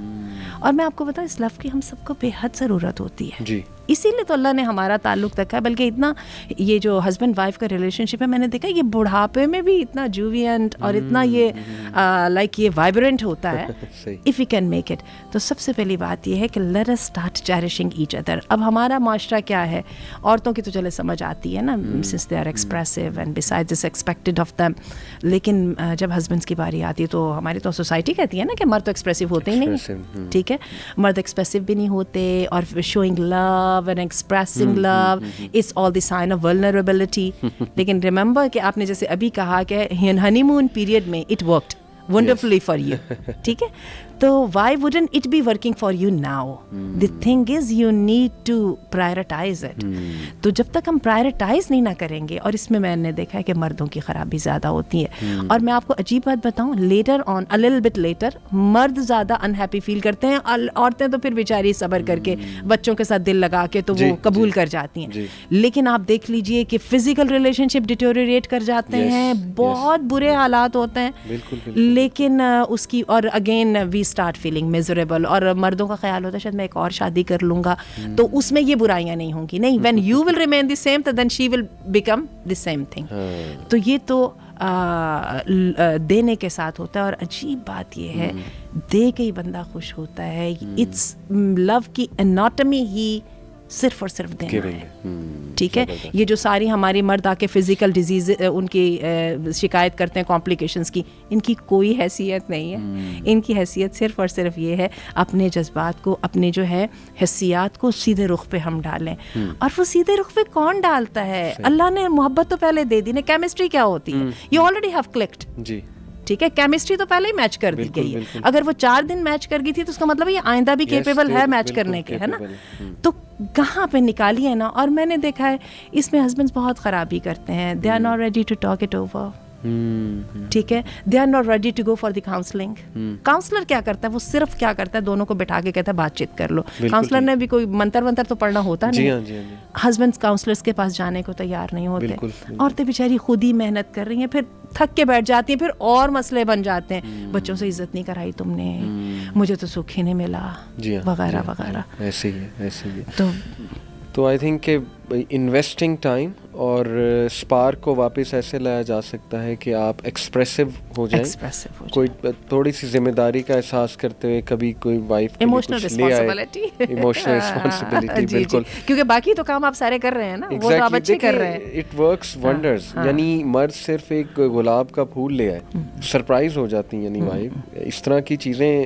اور میں آپ کو بتاؤں, اس لو کی ہم سب کو بے حد ضرورت ہوتی ہے. اسی لیے تو اللہ نے ہمارا تعلق رکھا ہے. بلکہ اتنا یہ جو ہسبینڈ وائف کا ریلیشن شپ ہے, میں نے دیکھا یہ بڑھاپے میں بھی اتنا جووینٹ اور اتنا یہ لائک یہ وائبرنٹ ہوتا ہے, if you can make it. تو سب سے پہلی بات یہ ہے کہ let us start cherishing each other. اب ہمارا معاشرہ کیا ہے, عورتوں کی تو چلے سمجھ آتی ہے نا, since they are expressive and beside this expected of them. لیکن جب ہسبینڈس کی باری آتی ہے تو ہماری تو سوسائٹی کہتی ہے نا کہ مرد تو ایکسپریسو ہوتے ہی نہیں. ٹھیک ہے, مرد ایکسپریسو بھی نہیں ہوتے, اور شوئنگ لو and expressing love is all the sign of vulnerability. لیکن remember کہ آپ نے جیسے ابھی کہا کہ honey moon period میں it worked wonderfully for you. ٹھیک ہے, تو why wouldn't it be working for you now? The thing is you need to prioritize it. تو جب تک ہم prioritize نہیں نہ کریں گے, اور اس میں نے دیکھا ہے کہ مردوں کی خرابی زیادہ ہوتی ہے. اور میں آپ کو عجیب بات بتاؤں, later on a little bit later مرد زیادہ unhappy feel کرتے ہیں, عورتیں تو پھر بیچاری صبر کر کے بچوں کے ساتھ دل لگا کے تو وہ قبول کر جاتی ہیں. لیکن آپ دیکھ لیجئے کہ physical relationship deteriorate کر جاتے ہیں, بہت برے حالات ہوتے ہیں. لیکن اس کی, اور again we start feeling miserable, اور مردوں کا خیال ہوتا ہے شاید میں ایک اور شادی کر لوں گا تو اس میں یہ برائیاں نہیں ہوں گی. نہیں, when you will remain the same then she will become the same thing. تو یہ تو دینے کے ساتھ ہوتا ہے. اور عجیب بات یہ ہے, دے کے ہی بندہ خوش ہوتا ہے. اٹس لو کی اناٹمی ہی صرف اور صرف دینا ہے. ٹھیک ہے, یہ جو ساری ہماری مرد آ کے فزیکل ڈیزیز ان کی شکایت کرتے ہیں کمپلیکیشنس کی, ان کی کوئی حیثیت نہیں ہے. ان کی حیثیت صرف اور صرف یہ ہے اپنے جذبات کو, اپنے جو ہے حسیات کو سیدھے رخ پہ ہم ڈالیں. اور وہ سیدھے رخ پہ کون ڈالتا ہے؟ اللہ نے محبت تو پہلے دے دی نا. کیمسٹری کیا ہوتی ہے؟ You already have clicked. جی ٹھیک ہے, کیمسٹری تو پہلے ہی میچ کر دی گئی ہے. اگر وہ 4 دن میچ کر گئی تھی تو اس کا مطلب یہ آئندہ بھی کیپیبل ہے میچ کرنے کے, ہے نا. تو کہاں پہ نکالیے نا. اور میں نے دیکھا ہے اس میں ہسبینڈس بہت خرابی کرتے ہیں. They are not ready to talk it over. ٹھیک ہے, they are not ready to go for the counselling. Counsellor کیا کرتا ہے, وہ صرف کیا کرتا ہے, دونوں کو بٹھا کے کہتا ہے بات چیت کر لو. کاؤنسلر نے بھی کوئی منتر ونتر تو پڑھنا ہوتا نہیں. ہسبینڈس کاؤنسلرس کے پاس جانے کو تیار نہیں ہوتے. عورتیں بیچاری خود ہی محنت کر رہی ہیں, پھر تھک کے بیٹھ جاتی ہیں, پھر اور مسئلے بن جاتے ہیں. بچوں سے عزت نہیں کرائی تم نے, مجھے تو سکھ ہی نہیں ملا, وغیرہ وغیرہ. ایسے ہی تو آئی تھنک کہ انویسٹنگ ٹائم اور اسپارک کو واپس ایسے لایا جا سکتا ہے کہ آپ ایکسپریسو ہو جائیں, کوئی تھوڑی سی ذمہ داری کا احساس کرتے ہوئے, کبھی کوئی وائف ایموشنل رسپانسبلٹی, بالکل, کیونکہ باقی تو کام آپ سارے کر رہے ہیں نا, وہ تو آپ اچھے کر رہے ہیں. It works wonders. یعنی مرد صرف ایک گلاب کا پھول لے آئے, سرپرائز ہو جاتی ہیں. یعنی وائف اس طرح کی چیزیں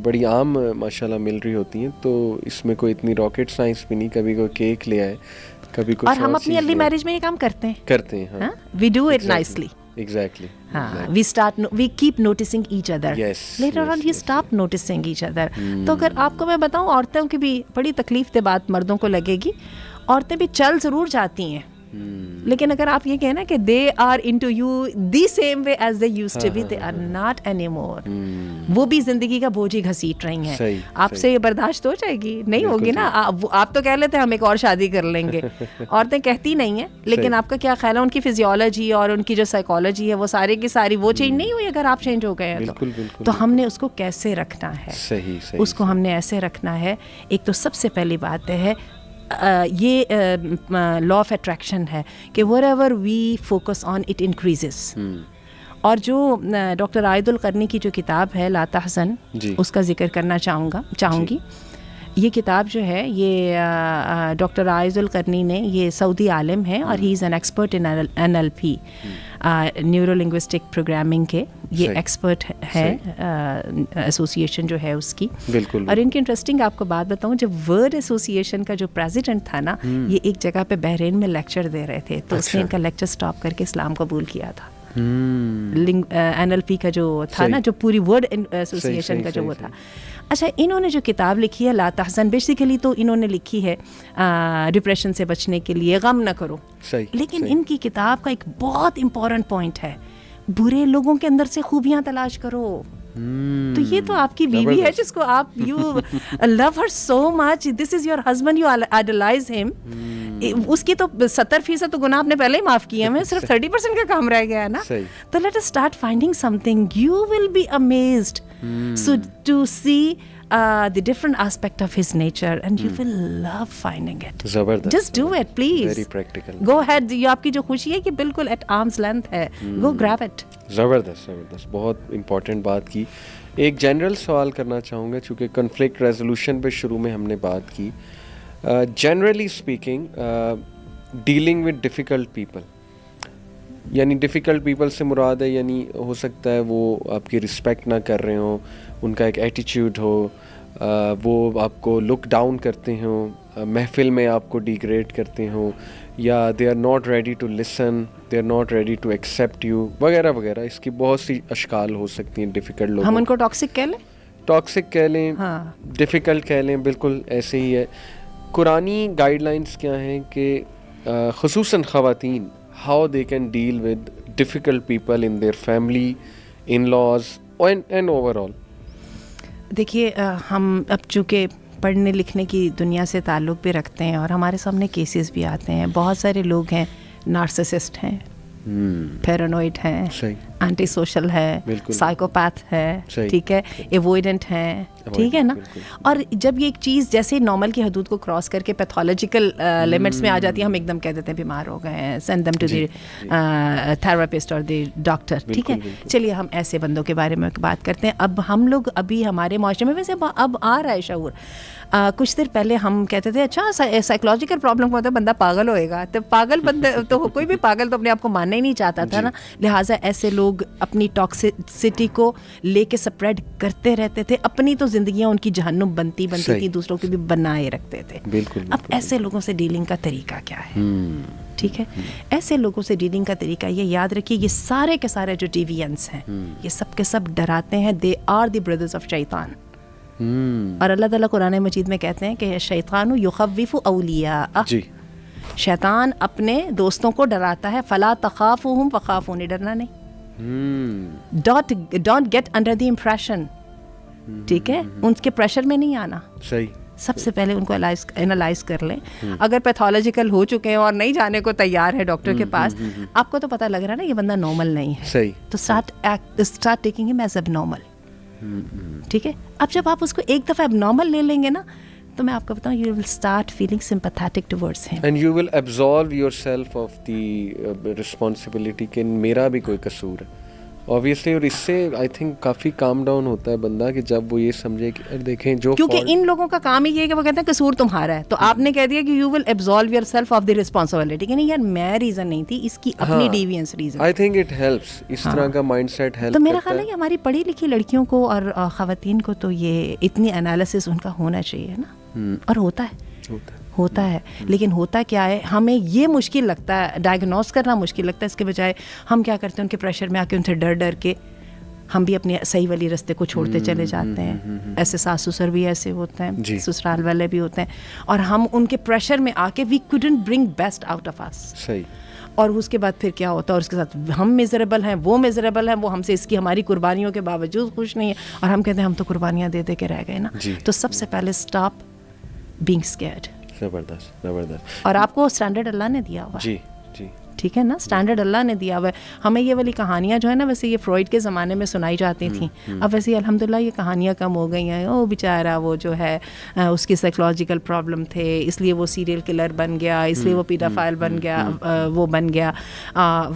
بڑی عام ماشاءاللہ مل رہی ہوتی ہیں. تو اس میں کوئی اتنی راکٹ سائنس بھی نہیں. کبھی کوئی کیک لے آئے, کبھی کوئی, اور ہم اپنی ارلی میرج میں یہ کام کرتے ہیں. ہاں, we do it nicely. Exactly. We keep noticing each other. Later on you stop noticing each other. تو اگر آپ کو میں بتاؤں, عورتوں کی بھی بڑی تکلیف دہ بات مردوں کو لگے گی. عورتیں بھی چل ضرور جاتی ہیں, لیکن اگر آپ یہ کہیں نا کہ they are into you the same way as they used to be, they are not any more. وہ بھی زندگی کا بوجھ ہی گھسیٹ رہی ہیں. آپ سے یہ برداشت ہو جائے گی؟ نہیں ہوگی نا. آپ تو کہہ لیتے ہیں ہم ایک اور شادی کر لیں گے. عورتیں کہتی نہیں ہیں, لیکن آپ کا کیا خیال ہے, ان کی فزیولوجی اور ان کی جو سائیکالوجی ہے وہ سارے کی ساری وہ چینج نہیں ہوئی اگر آپ چینج ہو گئے ہیں تو ہم نے اس کو کیسے رکھنا ہے, اس کو ہم نے ایسے رکھنا ہے. ایک تو سب سے پہلی بات ہے یہ لا آف اٹریکشن ہے کہ whatever we focus on it increases. اور جو ڈاکٹر عائد القرنی کی جو کتاب ہے لا تحزن, اس کا ذکر کرنا چاہوں گی. یہ کتاب جو ہے یہ ڈاکٹر عائد القرنی نے, یہ سعودی عالم ہے اور he is an expert in NLP, neuro linguistic programming کے یہ ایکسپرٹ ہے, ایسوسیشن جو ہے اس کی. اور ان کی انٹرسٹنگ آپ کو بات بتاؤں, جب ورلڈ ایسوسیشن کا جو پریزیڈنٹ تھا نا, یہ ایک جگہ پہ بحرین میں لیکچر دے رہے تھے, تو اس نے ان کا لیکچر سٹاپ کر کے اسلام قبول کیا تھا. NLP کا جو تھا نا, جو پوری ورلڈ ایسوسیشن کا جو وہ تھا. اچھا, انہوں نے جو کتاب لکھی ہے لا تحزن, بیسیکلی تو انہوں نے لکھی ہے ڈپریشن سے بچنے کے لیے, غم نہ کرو. لیکن ان کی کتاب کا ایک بہت امپورٹنٹ پوائنٹ ہے, برے لوگوں کے اندر سے خوبیاں تلاش کرو. تو یہ تو آپ کی بیوی ہے جس کو آپ you love her so much, this is your husband, you idolise him. اس کی تو 70% تو گناہ آپ نے پہلے ہی معاف کیے ہیں, صرف 30% کا کام رہ گیا ہے نا. تو let us start finding something, you will be amazed so to see the different aspect of his nature and you will love finding it. زبردست. Just do it please. Very practical. Go ahead. یہ آپ کی جو خوشی ہے کہ بالکل at arm's length ہے, go grab it. زبردست, بہت امپورٹنٹ بات کی. ایک جنرل سوال کرنا چاہوں گا, چونکہ کنفلکٹ ریزولوشن پہ شروع میں ہم نے بات کی. Generally speaking, dealing with difficult people, یعنی ڈیفیکلٹ پیپل سے مراد ہے, یعنی ہو سکتا ہے وہ آپ کی رسپیکٹ نہ کر رہے ہوں, ان کا ایک ایٹیچیوڈ ہو, وہ آپ کو لک ڈاؤن کرتے ہوں, محفل میں آپ کو ڈیگریڈ کرتے ہوں, یا they are not ready to listen, they are not ready to accept you, وغیرہ وغیرہ. اس کی بہت سی اشکال ہو سکتی ہیں ڈیفیکلٹ لوگ. ہم ان کو ٹاکسک کہہ لیں, ٹاکسک کہہ لیں, ڈیفیکلٹ کہہ لیں, بالکل ایسے ہی ہے. قرآنی گائیڈ لائنس کیا ہیں کہ خصوصاً خواتین, how they can deal with difficult people in their family, in-laws and overall. دیکھیے, ہم اب چونکہ پڑھنے لکھنے کی دنیا سے تعلق بھی رکھتے ہیں اور ہمارے سامنے کیسز بھی آتے ہیں. بہت سارے لوگ ہیں نارسسسٹ ہیں, پیرانوئڈ ہیں, اینٹی سوشل ہے, سائیکوپیتھ ہے, ٹھیک ہے, ایوائڈنٹ ہیں, ٹھیک ہے نا. اور جب یہ ایک چیز جیسے نارمل کی حدود کو کراس کر کے پیتھولوجیکل لمٹس میں آ جاتی ہے, ہم ایک دم کہہ دیتے ہیں بیمار ہو گئے ہیں, send them to the therapist اور دی ڈاکٹر, ٹھیک ہے. چلیے ہم ایسے بندوں کے بارے میں بات کرتے ہیں. اب ہم لوگ ابھی ہمارے معاشرے میں ویسے اب آ رہا ہے شعور. کچھ دیر پہلے ہم کہتے تھے اچھا سائیکولوجیکل پرابلم ہوتا ہے, بندہ پاگل ہوئے گا, تو پاگل بندہ تو کوئی بھی پاگل تو اپنے آپ کو ماننا ہی نہیں چاہتا تھا نا. لہٰذا ایسے لوگ اپنی ٹاکسٹی کو لے کے سپریڈ کرتے رہتے تھے, اپنی تو زندگیاں ان کی جہنم بنتی تھی, دوسروں کی بھی بنائے رکھتے تھے. اب ایسے لوگوں سے ڈیلنگ کا طریقہ کیا ہے؟ ٹھیک ہے, ایسے لوگوں سے ڈیلنگ کا طریقہ یہ یاد رکھیے, یہ سارے کے سارے جو ڈیوینس ہیں یہ سب کے سب ڈراتے ہیں, they are the brothers of شیطان. اور اللہ تعالیٰ قرآن مجید میں کہتے ہیں کہ شیطان یخوف اولیاء، جی شیطان اپنے دوستوں کو ڈراتا ہے، فلا تخافوہم فخافونی، ڈرنا نہیں، don't get under the impression, ٹھیک ہے، ان کے پریشر میں نہیں آنا. صحیح. سب سے پہلے ان کو انالائز کر لیں. اگر پیتھولوجیکل ہو چکے ہیں اور نہیں جانے کو تیار ہے ڈاکٹر کے پاس، آپ کو تو پتہ لگ رہا ہے نا یہ بندہ نارمل نہیں ہے، صحیح، تو اسٹارٹ ٹیکنگ ہم ایز اب نارمل. ٹھیک ہے، اب جب آپ اس کو ایک دفعہ اب نارمل لے لیں گے نا، تو میں آپ کو بتاؤں you will start feeling sympathetic towards him, and you will absolve yourself of the responsibility کہ میرا بھی کوئی قصور ہے obviously. اور اس سے I think coffee calm down ہوتا ہے بندہ کہ جب وہ یہ سمجھے کہ دیکھیں جو، کیونکہ ان لوگوں کا کام ہی یہ ہے کہ وہ کہتے ہیں قصور تمہارا ہے، تو آپ نے کہہ دیا کہ you will absolve yourself of the responsibility کہ نہیں یار میں ریزن نہیں تھی، اس کی اپنی deviance reason. I think it helps, اس طرح کا مائنڈ سیٹ ہیلپ. تو میرا خیال ہے کہ ہماری پڑھی لکھی لڑکیوں کو اور خواتین کو تو یہ اتنی انالیسس ان کا ہونا چاہیے نا، اور ہوتا ہے لیکن ہوتا کیا ہے، ہمیں یہ مشکل لگتا ہے، ڈائگنوز کرنا مشکل لگتا ہے، اس کے بجائے ہم کیا کرتے ہیں ان کے پریشر میں آ کے ان سے ڈر کے ہم بھی اپنے صحیح والی رستے کو چھوڑتے چلے جاتے ہیں. ایسے ساس سسر بھی ایسے ہوتے ہیں، سسرال والے بھی ہوتے ہیں، اور ہم ان کے پریشر میں آ کے we couldn't bring best out of us. صحیح. اور اس کے بعد پھر کیا ہوتا ہے، اور اس کے ساتھ ہم میزریبل ہیں، وہ میزریبل ہیں، وہ ہم سے اس کی ہماری قربانیوں کے باوجود خوش نہیں ہیں، اور ہم کہتے ہیں ہم تو قربانیاں دے کے رہ گئے نا. تو سب سے پہلے اسٹاپ بینگ اسکیئرڈ. زبردست. اور آپ کو اسٹینڈرڈ اللہ نے دیا ہوا، جی، ٹھیک ہے نا، اسٹینڈرڈ اللہ نے دیا ہوا ہے. ہمیں یہ والی کہانیاں جو ہے نا، ویسے یہ فرائڈ کے زمانے میں سنائی جاتی تھیں، اب ویسے الحمدللہ یہ کہانیاں کم ہو گئی ہیں. او بیچارہ وہ جو ہے اس کی سائیکولوجیکل پرابلم تھے، اس لیے وہ سیریل کلر بن گیا، اس لیے وہ پیڈافائل بن گیا، وہ بن گیا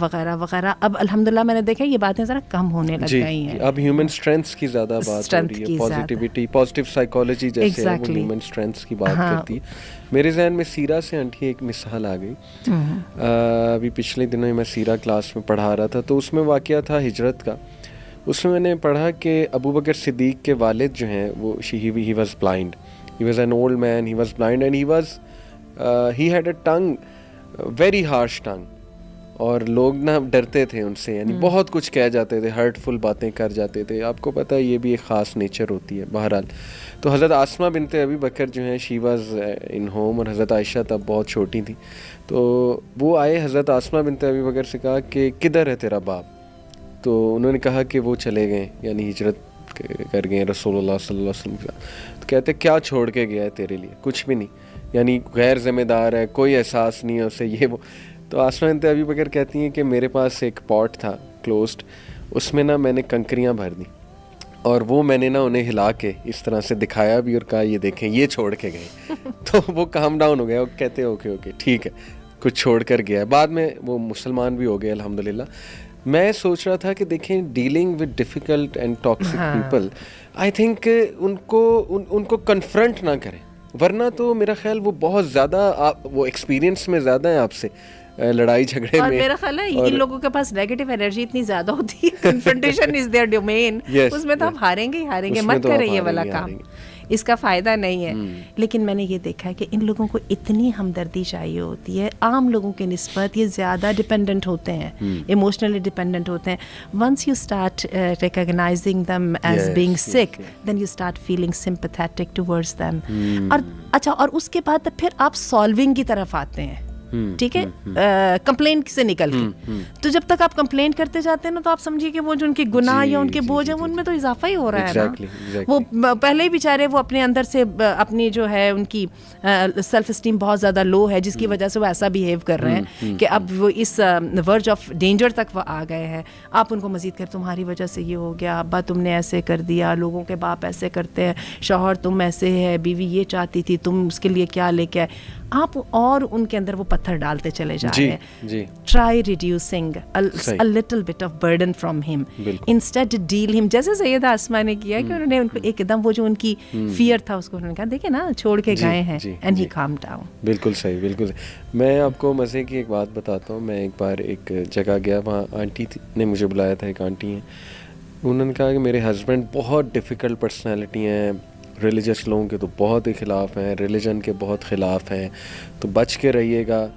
وغیرہ وغیرہ. اب الحمدللہ میں نے دیکھا یہ باتیں ذرا کم ہونے لگ گئی ہیں. اب ہیومن اسٹرینتھ کی زیادہ بات ہو رہی ہے، پازیٹیوٹی، پازیٹیو سائیکالوجی جیسے وہ ہیومن اسٹرینتھ کی بات کرتی ہے. میرے ذہن میں سیرہ سے آنٹی ایک مثال آ گئی. ابھی پچھلے دنوں میں سیرہ کلاس میں پڑھا رہا تھا، تو اس میں واقعہ تھا ہجرت کا. اس میں میں نے پڑھا کہ ابو بکر صدیق کے والد جو ہیں وہ he was blind, he was an old man, he was blind and he had a tongue, very harsh tongue. اور لوگ نا ڈرتے تھے ان سے، یعنی بہت کچھ کہہ جاتے تھے، ہرٹفل باتیں کر جاتے تھے. آپ کو پتہ ہے یہ بھی ایک خاص نیچر ہوتی ہے. بہرحال تو حضرت آسمہ بنت ابی بکر جو ہیں شی واز ان ہوم، اور حضرت عائشہ تب بہت چھوٹی تھی. تو وہ آئے حضرت آسمہ بنت ابی بکر سے کہا کہ کدھر ہے تیرا باپ؟ تو انہوں نے کہا کہ وہ چلے گئے، یعنی ہجرت کر گئے رسول اللہ صلی اللہ علیہ وسلم کے ساتھ. تو کہتے کیا چھوڑ کے گیا ہے تیرے لیے؟ کچھ بھی نہیں، یعنی غیر ذمہ دار ہے، کوئی احساس نہیں ہے اسے، یہ وہ. تو آسمہ بنت ابی بکر کہتی ہیں کہ میرے پاس ایک پاٹ تھا کلوزڈ، اس میں نا میں نے کنکریاں بھر دیں، اور وہ میں نے نا انہیں ہلا کے اس طرح سے دکھایا بھی، اور کہا یہ دیکھیں یہ چھوڑ کے گئے. تو وہ کام ڈاؤن ہو گیا، وہ کہتے اوکے ٹھیک ہے کچھ چھوڑ کر گیا ہے. بعد میں وہ مسلمان بھی ہو گئے الحمدللہ. میں سوچ رہا تھا کہ دیکھیں dealing with difficult and toxic people, I think in کو کنفرنٹ نہ کریں، ورنہ تو میرا خیال وہ بہت زیادہ وہ ایکسپیرینس میں زیادہ ہیں آپ سے لڑائی جھگڑے میں. اور میرا خیال ہے ان لوگوں کے پاس نیگیٹو انرجی اتنی زیادہ ہوتی ہے، کنفرنٹیشن از دیئر ڈومین، اس میں تو آپ ہاریں گے، مت کریں یہ والا کام، اس کا فائدہ نہیں ہے. لیکن میں نے یہ دیکھا ہے کہ ان لوگوں کو اتنی ہمدردی چاہیے ہوتی ہے، عام لوگوں کے نسبت یہ زیادہ ڈپینڈنٹ ہوتے ہیں، ایموشنلی ڈپینڈنٹ ہوتے ہیں. Once you start recognizing them as being sick, then you start feeling sympathetic towards them. اور اچھا، اور اس کے بعد پھر آپ سالونگ کی طرف آتے ہیں، ٹھیک ہے، کمپلینٹ سے نکل کے. تو جب تک آپ کمپلینٹ کرتے جاتے ہیں نا، تو آپ سمجھیے کہ وہ جو ان کے گناہ یا ان کے بوجھ ہیں ان میں تو اضافہ ہی ہو رہا ہے نا. وہ پہلے ہی بیچارے وہ اپنے اندر سے اپنی جو ہے ان کی سیلف اسٹیم بہت زیادہ لو ہے، جس کی وجہ سے وہ ایسا بیہیو کر رہے ہیں کہ اب وہ اس ورج آف ڈینجر تک وہ آ گئے ہیں. آپ ان کو مزید کر تمہاری وجہ سے یہ ہو گیا، ابا تم نے ایسے کر دیا، لوگوں کے باپ ایسے کرتے ہیں، شوہر تم ایسے ہے، بیوی یہ چاہتی تھی، تم اس کے لیے کیا لے کے آئے. آپ اور ان کے اندر وہ پتھر ڈالتے چلے جا رہے ہیں. Try reducing a little bit of burden from him, instead deal him، جیسے سیدہ آسمہ نے کیا کہ انہوں نے ان کو ایک دم وہ جو ان کی فیئر تھا اس کو انہوں نے کہا دیکھیں نا چھوڑ کے گئے ہیں، and he calmed down. بالکل صحیح، بالکل صحیح. میں آپ کو مزے کی ایک بات بتاتا ہوں. میں ایک بار ایک جگہ گیا، وہاں آنٹی نے مجھے بلایا تھا، ایک آنٹی ہیں، انہوں نے کہا کہ میرے ہسبینڈ بہت ڈیفیکلٹ پرسنالٹی ہیں، ریلیجس لوگوں کے تو بہت ہی خلاف ہیں، ریلیجن کے بہت خلاف ہیں، تو بچ کے رہیے گا.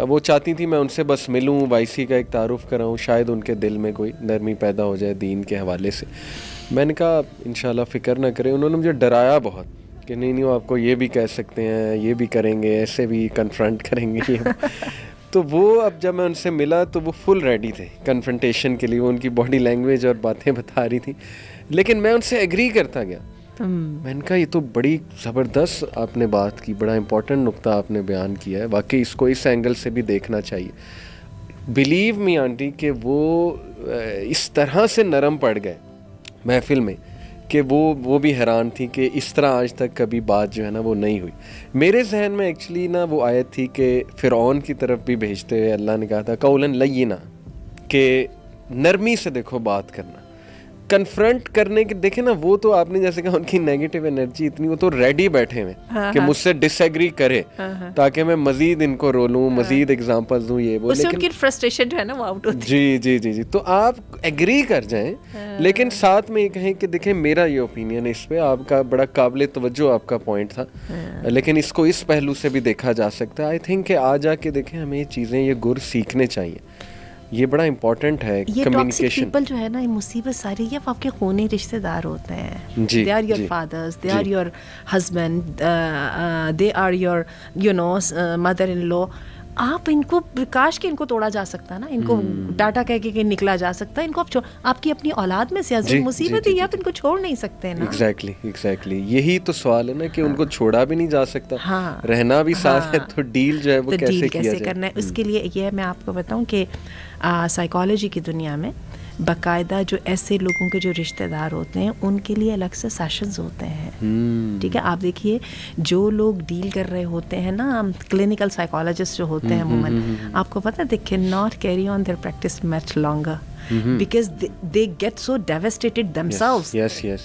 وہ چاہتی تھی میں ان سے بس ملوں، وائسی کا ایک تعارف کراؤں، شاید ان کے دل میں کوئی نرمی پیدا ہو جائے دین کے حوالے سے. میں نے کہا انشاءاللہ فکر نہ کریں. انہوں نے مجھے ڈرایا بہت کہ نہیں وہ آپ کو یہ بھی کہہ سکتے ہیں, یہ بھی کریں گے, ایسے بھی کنفرنٹ کریں گے. تو وہ اب جب میں ان سے ملا تو وہ فل ریڈی تھے کنفرنٹیشن کے لیے. وہ ان کی باڈی لینگویج اور باتیں بتا رہی تھی, لیکن میں ان سے ایگری کرتا گیا. میں نے کہا یہ تو بڑی زبردست آپ نے بات کی, بڑا امپورٹنٹ نقطہ آپ نے بیان کیا ہے, واقعی اس کو اس اینگل سے بھی دیکھنا چاہیے. بلیو می آنٹی کہ وہ اس طرح سے نرم پڑ گئے محفل میں کہ وہ بھی حیران تھی کہ اس طرح آج تک کبھی بات جو ہے نا وہ نہیں ہوئی. میرے ذہن میں ایکچولی نا وہ آیت تھی کہ فرعون کی طرف بھی بھیجتے ہوئے اللہ نے کہا تھا قولاً لینا, کہ نرمی سے دیکھو بات کرنا, کنفرنٹ کرنے کے. دیکھیں نا وہ تو آپ نے جیسے کہا ان کی نیگیٹو انرجی اتنی, وہ تو ریڈی بیٹھے ہوئے کہ مجھ سے ڈس ایگری کرے تاکہ میں مزید ان کو رولوں, مزید ایگزامپلز دوں, یہ وہ. لیکن ان کی فرسٹریشن جو ہے نا وہ آؤٹ ہوتی ہے. جی تو آپ ایگری کر جائیں, لیکن ساتھ میں یہ کہیں کہ دیکھیں میرا یہ اوپینین ہے اس پہ, آپ کا بڑا قابل توجہ آپ کا پوائنٹ تھا, لیکن اس کو اس پہلو سے بھی دیکھا جا سکتا ہے. آئی تھنک کہ آ جا کے دیکھیں ہمیں یہ چیزیں, یہ گر سیکھنے چاہیے, یہ بڑا امپورٹنٹ ہے. یہ ٹاکسک پیپل جو ہے نا, یہ مصیبت ساری ہے, وہ آپ کے خونی رشتہ دار ہوتے ہیں. They are your fathers, they are your husband, they are your mother in law. آپ ان کو کاش کہ ان کو توڑا جا سکتا نا, ان کو ڈاٹا کہہ کے نکلا جا سکتا ہے. ان کو آپ کی اپنی اولاد میں سے عظیم مصیبت ہے, آپ ان کو چھوڑ نہیں سکتے نا. ایگزیکٹلی یہی تو سوال ہے نا کہ ان کو چھوڑا بھی نہیں جا سکتا, رہنا بھی ساتھ ہے, تو ڈیل جو ہے وہ کیسے کرنا ہے. اس کے لیے یہ میں آپ کو بتاؤں کہ سائیکالوجی کی دنیا میں باقاعدہ جو ایسے لوگوں کے جو رشتہ دار ہوتے ہیں ان کے لیے الگ سے سیشنز ہوتے ہیں. ٹھیک ہے, آپ دیکھیے جو لوگ ڈیل کر رہے ہوتے ہیں نا, کلینکل سائیکالوجسٹ جو ہوتے ہیں عموماً, آپ کو پتہ ہے they cannot carry on their practice much longer because they get so devastated themselves.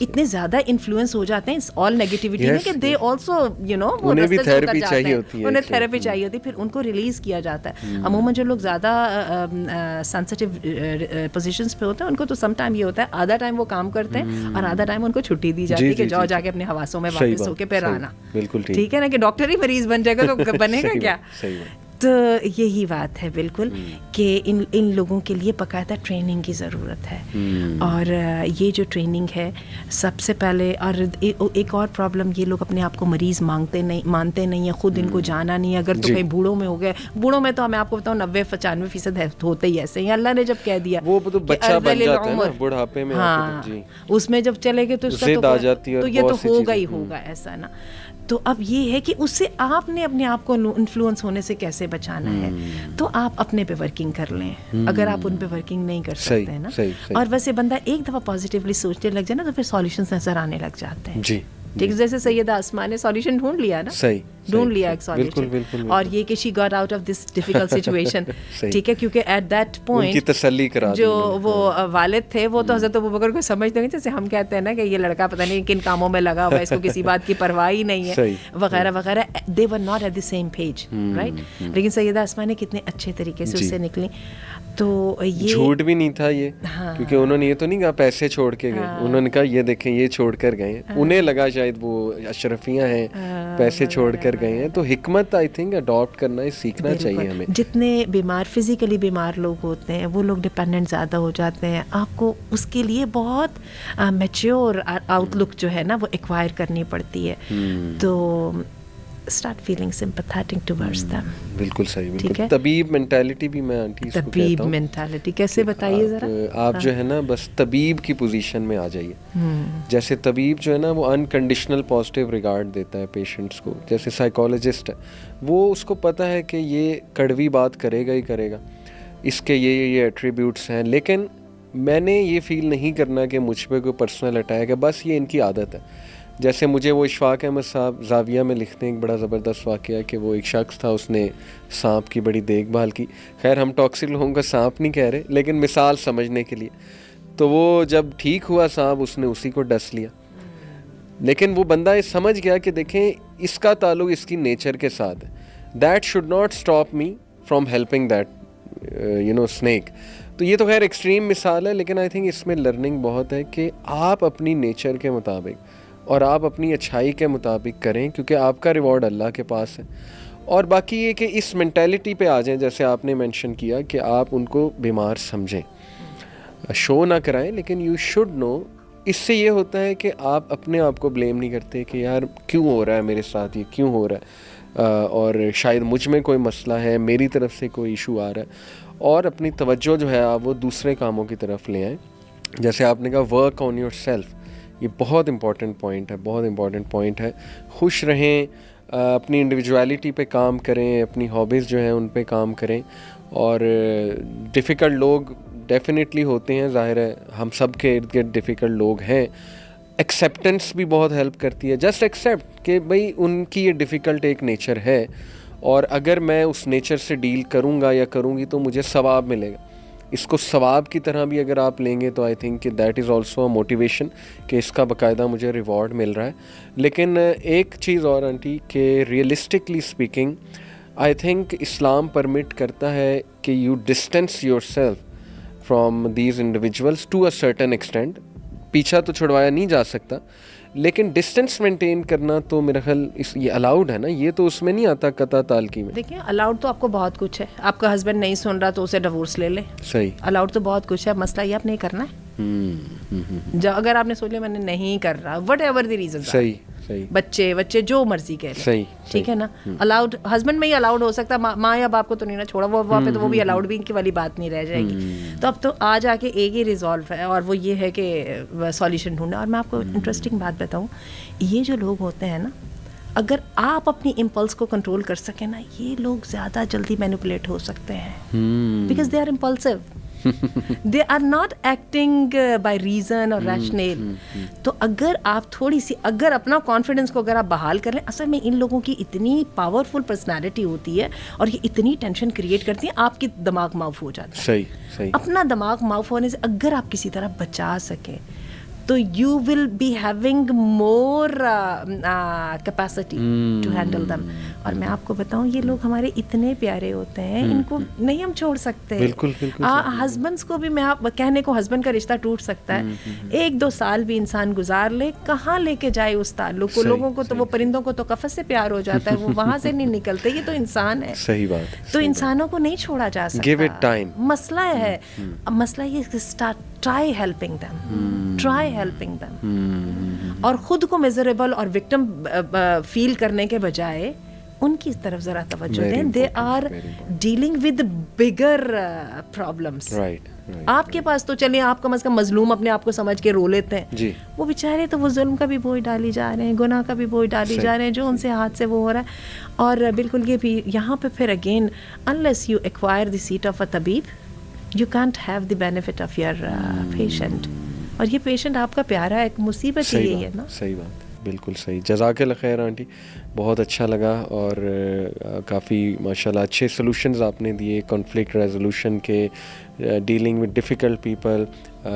اتنے زیادہ انفلوئنس ہو جاتے ہیں all negativity میں کہ they also انہیں بھی تھیراپی چاہیے ہوتی ہے, انہیں تھیراپی چاہیے ہوتی ہے, پھر ان کو ریلیز کیا جاتا ہے. عموماً جو لوگ زیادہ سینسٹیو پوزیشنس پہ ہوتے ہیں ان کو تو سم ٹائم یہ ہوتا ہے آدھا ٹائم وہ کام کرتے ہیں اور آدھا ٹائم ان کو چھٹی دی جاتی ہے کہ جاؤ جا کے اپنے حواسوں میں واپس ہو کے پھر آنا. ٹھیک ہے نا, کہ ڈاکٹر ہی مریض بن جائے گا تو بنے گا کیا. تو یہی بات ہے بالکل کہ ان لوگوں کے لیے باقاعدہ ٹریننگ کی ضرورت ہے. اور یہ جو ٹریننگ ہے سب سے پہلے, اور ایک اور پرابلم, یہ لوگ اپنے آپ کو مریض مانتے نہیں ہیں, خود ان کو جانا نہیں ہے. اگر تو کہیں بوڑھوں میں ہو گئے, بوڑھوں میں تو میں آپ کو بتاؤں 90-95% ہوتے ہی ایسے ہیں. اللہ نے جب کہہ دیا وہ تو بچہ بن جاتا ہے نا بڑھاپے میں, ہاں اس میں جب چلے گئے تو اس کا تو یہ تو ہوگا ہی ہوگا ایسا نا. تو اب یہ ہے کہ اس سے آپ نے اپنے آپ کو انفلوئنس ہونے سے کیسے بچانا ہے. تو آپ اپنے پہ ورکنگ کر لیں, اگر آپ ان پہ ورکنگ نہیں کر سکتے ہیں نا. اور ویسے بندہ ایک دفعہ پازیٹیولی سوچنے لگ جائے نا تو پھر سالوشنز نظر آنے لگ جاتے ہیں. جی ٹھیک, جیسے سیدہ اسماء نے سالوشن ڈھونڈ لیا نا, ڈھونڈ لیا ایک سالوشن, اور یہ کہ she got out of this difficult situation. ٹھیک ہے, کیونکہ ایٹ دیٹ پوائنٹ تسلی کرا جو وہ والد تھے وہ تو حضرت ابوبکر کو سمجھتے ہیں, جیسے ہم کہتے ہیں نا کہ یہ لڑکا پتہ نہیں کن کاموں میں لگا ہوا ہے, اس کو کسی بات کی پرواہ ہی نہیں ہے وغیرہ وغیرہ. They were not at the same page, right. لیکن سیدہ اسماء نے کتنے اچھے طریقے سے اس سے نکلی. تو یہ جھوٹ بھی نہیں تھا یہ, کیونکہ انہوں نے یہ تو نہیں کہا پیسے چھوڑ کے گئے, انہوں نے کہا یہ دیکھیں یہ چھوڑ کر گئے. انہیں لگا شاید وہ اشرفیاں ہیں, پیسے چھوڑ کر گئے ہیں. تو حکمت آئی تھنک اڈاپٹ کرنا ہے, سیکھنا چاہیے ہمیں. جتنے بیمار فزیکلی بیمار لوگ ہوتے ہیں وہ لوگ ڈپینڈنٹ زیادہ ہو جاتے ہیں. آپ کو اس کے لیے بہت میچیور آؤٹ لک جو ہے نا وہ ایکوائر کرنی پڑتی ہے. تو start feeling sympathetic towards them. بالکل صحیح, بالکل. طبیب مینٹالٹی بھی میں آنٹی اس کو کہتا ہوں. طبیب مینٹالٹی کیسے بتائیے ذرا. آپ جو ہے نا بس طبیب کی پوزیشن میں آ جائیے. جیسے طبیب جو ہے نا وہ انکنڈیشنل پازیٹیو ریگارڈ دیتا ہے پیشنٹس کو. جیسے سائیکالوجسٹ ہے, وہ اس کو پتہ ہے کہ یہ کڑوی بات کرے گا ہی کرے گا, اس کے یہ ایٹریبیوٹس ہیں, لیکن میں نے یہ فیل نہیں کرنا کہ مجھ پہ کوئی پرسنل اٹیک ہے, بس یہ ان کی عادت ہے. جیسے مجھے وہ اشفاق احمد صاحب زاویہ میں لکھتے ہیں ایک بڑا زبردست واقعہ کہ وہ ایک شخص تھا, اس نے سانپ کی بڑی دیکھ بھال کی. خیر ہم ٹاکسک لوگوں کا سانپ نہیں کہہ رہے, لیکن مثال سمجھنے کے لیے. تو وہ جب ٹھیک ہوا سانپ, اس نے اسی کو ڈس لیا. لیکن وہ بندہ یہ سمجھ گیا کہ دیکھیں اس کا تعلق اس کی نیچر کے ساتھ ہے. That should not stop me from helping that snake. تو یہ تو خیر ایکسٹریم مثال ہے, لیکن آئی تھنک اس میں لرننگ بہت ہے کہ آپ اپنی نیچر کے مطابق اور آپ اپنی اچھائی کے مطابق کریں, کیونکہ آپ کا ریوارڈ اللہ کے پاس ہے. اور باقی یہ کہ اس مینٹیلٹی پہ آ جائیں, جیسے آپ نے مینشن کیا کہ آپ ان کو بیمار سمجھیں, شو نہ کرائیں, لیکن یو شوڈ نو اس سے یہ ہوتا ہے کہ آپ اپنے آپ کو بلیم نہیں کرتے کہ یار کیوں ہو رہا ہے میرے ساتھ، یہ کیوں ہو رہا ہے، اور شاید مجھ میں کوئی مسئلہ ہے، میری طرف سے کوئی ایشو آ رہا ہے، اور اپنی توجہ جو ہے آپ وہ دوسرے کاموں کی طرف لے آئیں. جیسے آپ نے کہا ورک آن یور سیلف، یہ بہت امپورٹنٹ پوائنٹ ہے، بہت امپورٹنٹ پوائنٹ ہے. خوش رہیں، اپنی انڈیویجویلٹی پہ کام کریں، اپنی ہابیز جو ہیں ان پہ کام کریں. اور ڈیفیکلٹ لوگ ڈیفینیٹلی ہوتے ہیں، ظاہر ہے ہم سب کے ارد گرد ڈیفیکلٹ لوگ ہیں. ایکسیپٹنس بھی بہت ہیلپ کرتی ہے. جسٹ ایکسیپٹ کہ بھئی ان کی یہ ڈیفیکلٹ ایک نیچر ہے، اور اگر میں اس نیچر سے ڈیل کروں گا یا کروں گی تو مجھے ثواب ملے گا. اس کو ثواب کی طرح بھی اگر آپ لیں گے تو آئی تھنک کہ that is also a motivation کہ اس کا باقاعدہ مجھے ریوارڈ مل رہا ہے. لیکن ایک چیز اور آنٹی کہ ریئلسٹکلی اسپیکنگ آئی تھنک اسلام پرمٹ کرتا ہے کہ you distance yourself from these individuals to a certain extent. پیچھا تو چھڑوایا نہیں جا سکتا، لیکن ڈسٹینس مینٹین کرنا تو میرا خیال یہ الاؤڈ ہے نا، یہ تو اس میں نہیں آتا قطع تعلقی میں. دیکھیں الاؤڈ تو آپ کو بہت کچھ ہے. آپ کا ہسبینڈ نہیں سن رہا تو اسے ڈیورس لے لے. صحیح. الاؤڈ تو بہت کچھ ہے، مسئلہ یہ آپ نہیں کرنا ہے. جب اگر آپ نے سوچ لیا میں نے نہیں کر رہا، وٹ ایور دی ریزن، صحیح صحیح، بچے جو مرضی کہہ لیں، صحیح ٹھیک ہے نا. الاؤڈ ہسبینڈ میں ہی الاؤڈ ہو سکتا ہے، ماں یا باپ کو تو نہیں نا چھوڑا، وہ وہاں پہ تو وہ بھی الاؤڈ بھی کی والی بات نہیں رہ جائے گی. تو اب تو آ جا کے ایک ہی ریزالو ہے، اور وہ یہ ہے کہ سولیوشن ڈھونڈنا. اور میں آپ کو انٹرسٹنگ بات بتاؤں، یہ جو لوگ ہوتے ہیں نا، اگر آپ اپنی امپلس کو کنٹرول کر سکیں نا، یہ لوگ زیادہ جلدی مینیپولیٹ ہو سکتے ہیں، because they are impulsive. They are not acting by reason اور ریشنل. تو اگر آپ تھوڑی سی اگر اپنا کانفیڈنس کو اگر آپ بحال کر لیں، اصل میں ان لوگوں کی اتنی پاورفل پرسنالٹی ہوتی ہے اور یہ اتنی ٹینشن کریٹ کرتی ہیں، آپ کی دماغ معاف ہو جاتا ہے. صحیح صحیح. اپنا دماغ معاف ہونے سے اگر آپ کسی طرح بچا سکیں تو you will be having more capacity to handle them. اور میں آپ کو بتاؤں یہ لوگ ہمارے اتنے پیارے ہوتے ہیں، ان کو نہیں ہم چھوڑ سکتے. بالکل بالکل. ہسبینڈس کو بھی میں آپ کہنے کو ہسبینڈ کا رشتہ ٹوٹ سکتا ہے، 1-2 سال بھی انسان گزار لے، کہاں لے کے جائے اس تعلق کو. لوگوں کو تو وہ پرندوں کو تو قفس سے پیار ہو جاتا ہے، وہ وہاں سے نہیں نکلتے. یہ تو انسان ہے. صحیح بات. تو انسانوں کو نہیں چھوڑا جا سکتا. Give it time. مسئلہ ہے، مسئلہ یہ ٹرائی ہیلپنگ دم، اور خود کو میزریبل اور وکٹم فیل کرنے کے بجائے ان کی طرف ذرا توجہ دیں. They are dealing with bigger problems. آپ کے پاس تو چلیں آپ کم از کم مظلوم اپنے آپ کو سمجھ کے رو لیتے ہیں جی. وہ بیچارے تو وہ ظلم کا بھی بوجھ ڈالی جا رہے ہیں، گناہ کا بھی بوجھ ڈالی جا رہے ہیں، جو ان سے ہاتھ سے وہ ہو رہا ہے. اور بالکل یہ بھی یہاں پہ پھر again unless you acquire the set of a طبیب you can't have the benefit of your patient. اور یہ پیشنٹ آپ کا پیارا ہے، ایک مصیبت ہی ہے نا. صحیح بات، بالکل صحیح. جزاک اللہ خیر آنٹی، بہت اچھا لگا، اور کافی ماشاءاللہ اچھے سلوشنز آپ نے دیے کانفلکٹ ریزولوشن کے، dealing with difficult people.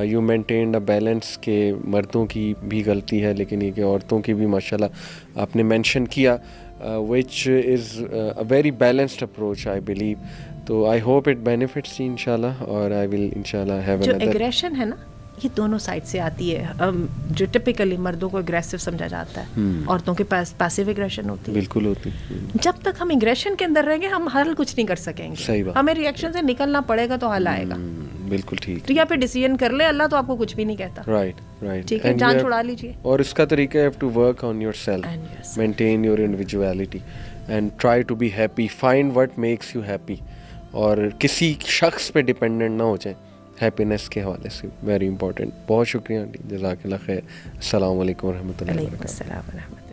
You maintained a balance کہ مردوں کی بھی غلطی ہے لیکن یہ کہ عورتوں کی بھی ماشاءاللہ آپ نے مینشن کیا، which is a very balanced approach I believe. تو آئی ہوپ اٹ بینیفٹس ان شاء اللہ، اور آئی ول ان شاء اللہ ہیو جو انادر. ایگریشن ہے نا یہ دونوں سائڈ سے آتی ہے. جو ٹپیکلی مردوں کو اگریسو سمجھا جاتا ہے، عورتوں کے پاس پیسیو اگریشن ہوتی ہے. بالکل ہوتی. جب تک ہم اگریشن کے اندر رہیں گے ہم حل کچھ نہیں کر سکیں گے. صحیح بات. ہمیں ریئیکشن سے نکلنا پڑے گا تو حل آئے گا. بالکل ٹھیک. تو یا پہ ڈیسیژن کر لے، اللہ تو آپ کو کچھ بھی نہیں کہتا. رائٹ. ٹھیک ہے، جان چھڑا لیجیے. اور اس کا طریقہ have to work on yourself, maintain your individuality and try to be happy. Find what makes you happy, اور کسی شخص پہ ڈپینڈنٹ نہ ہو جائیں ہیپینس کے حوالے سے. Very important. بہت شکریہ آنٹی، جزاک اللہ خیر. السلام علیکم ورحمۃ اللہ وبرکاتہ. وعلیکم السلام ورحمۃ اللہ.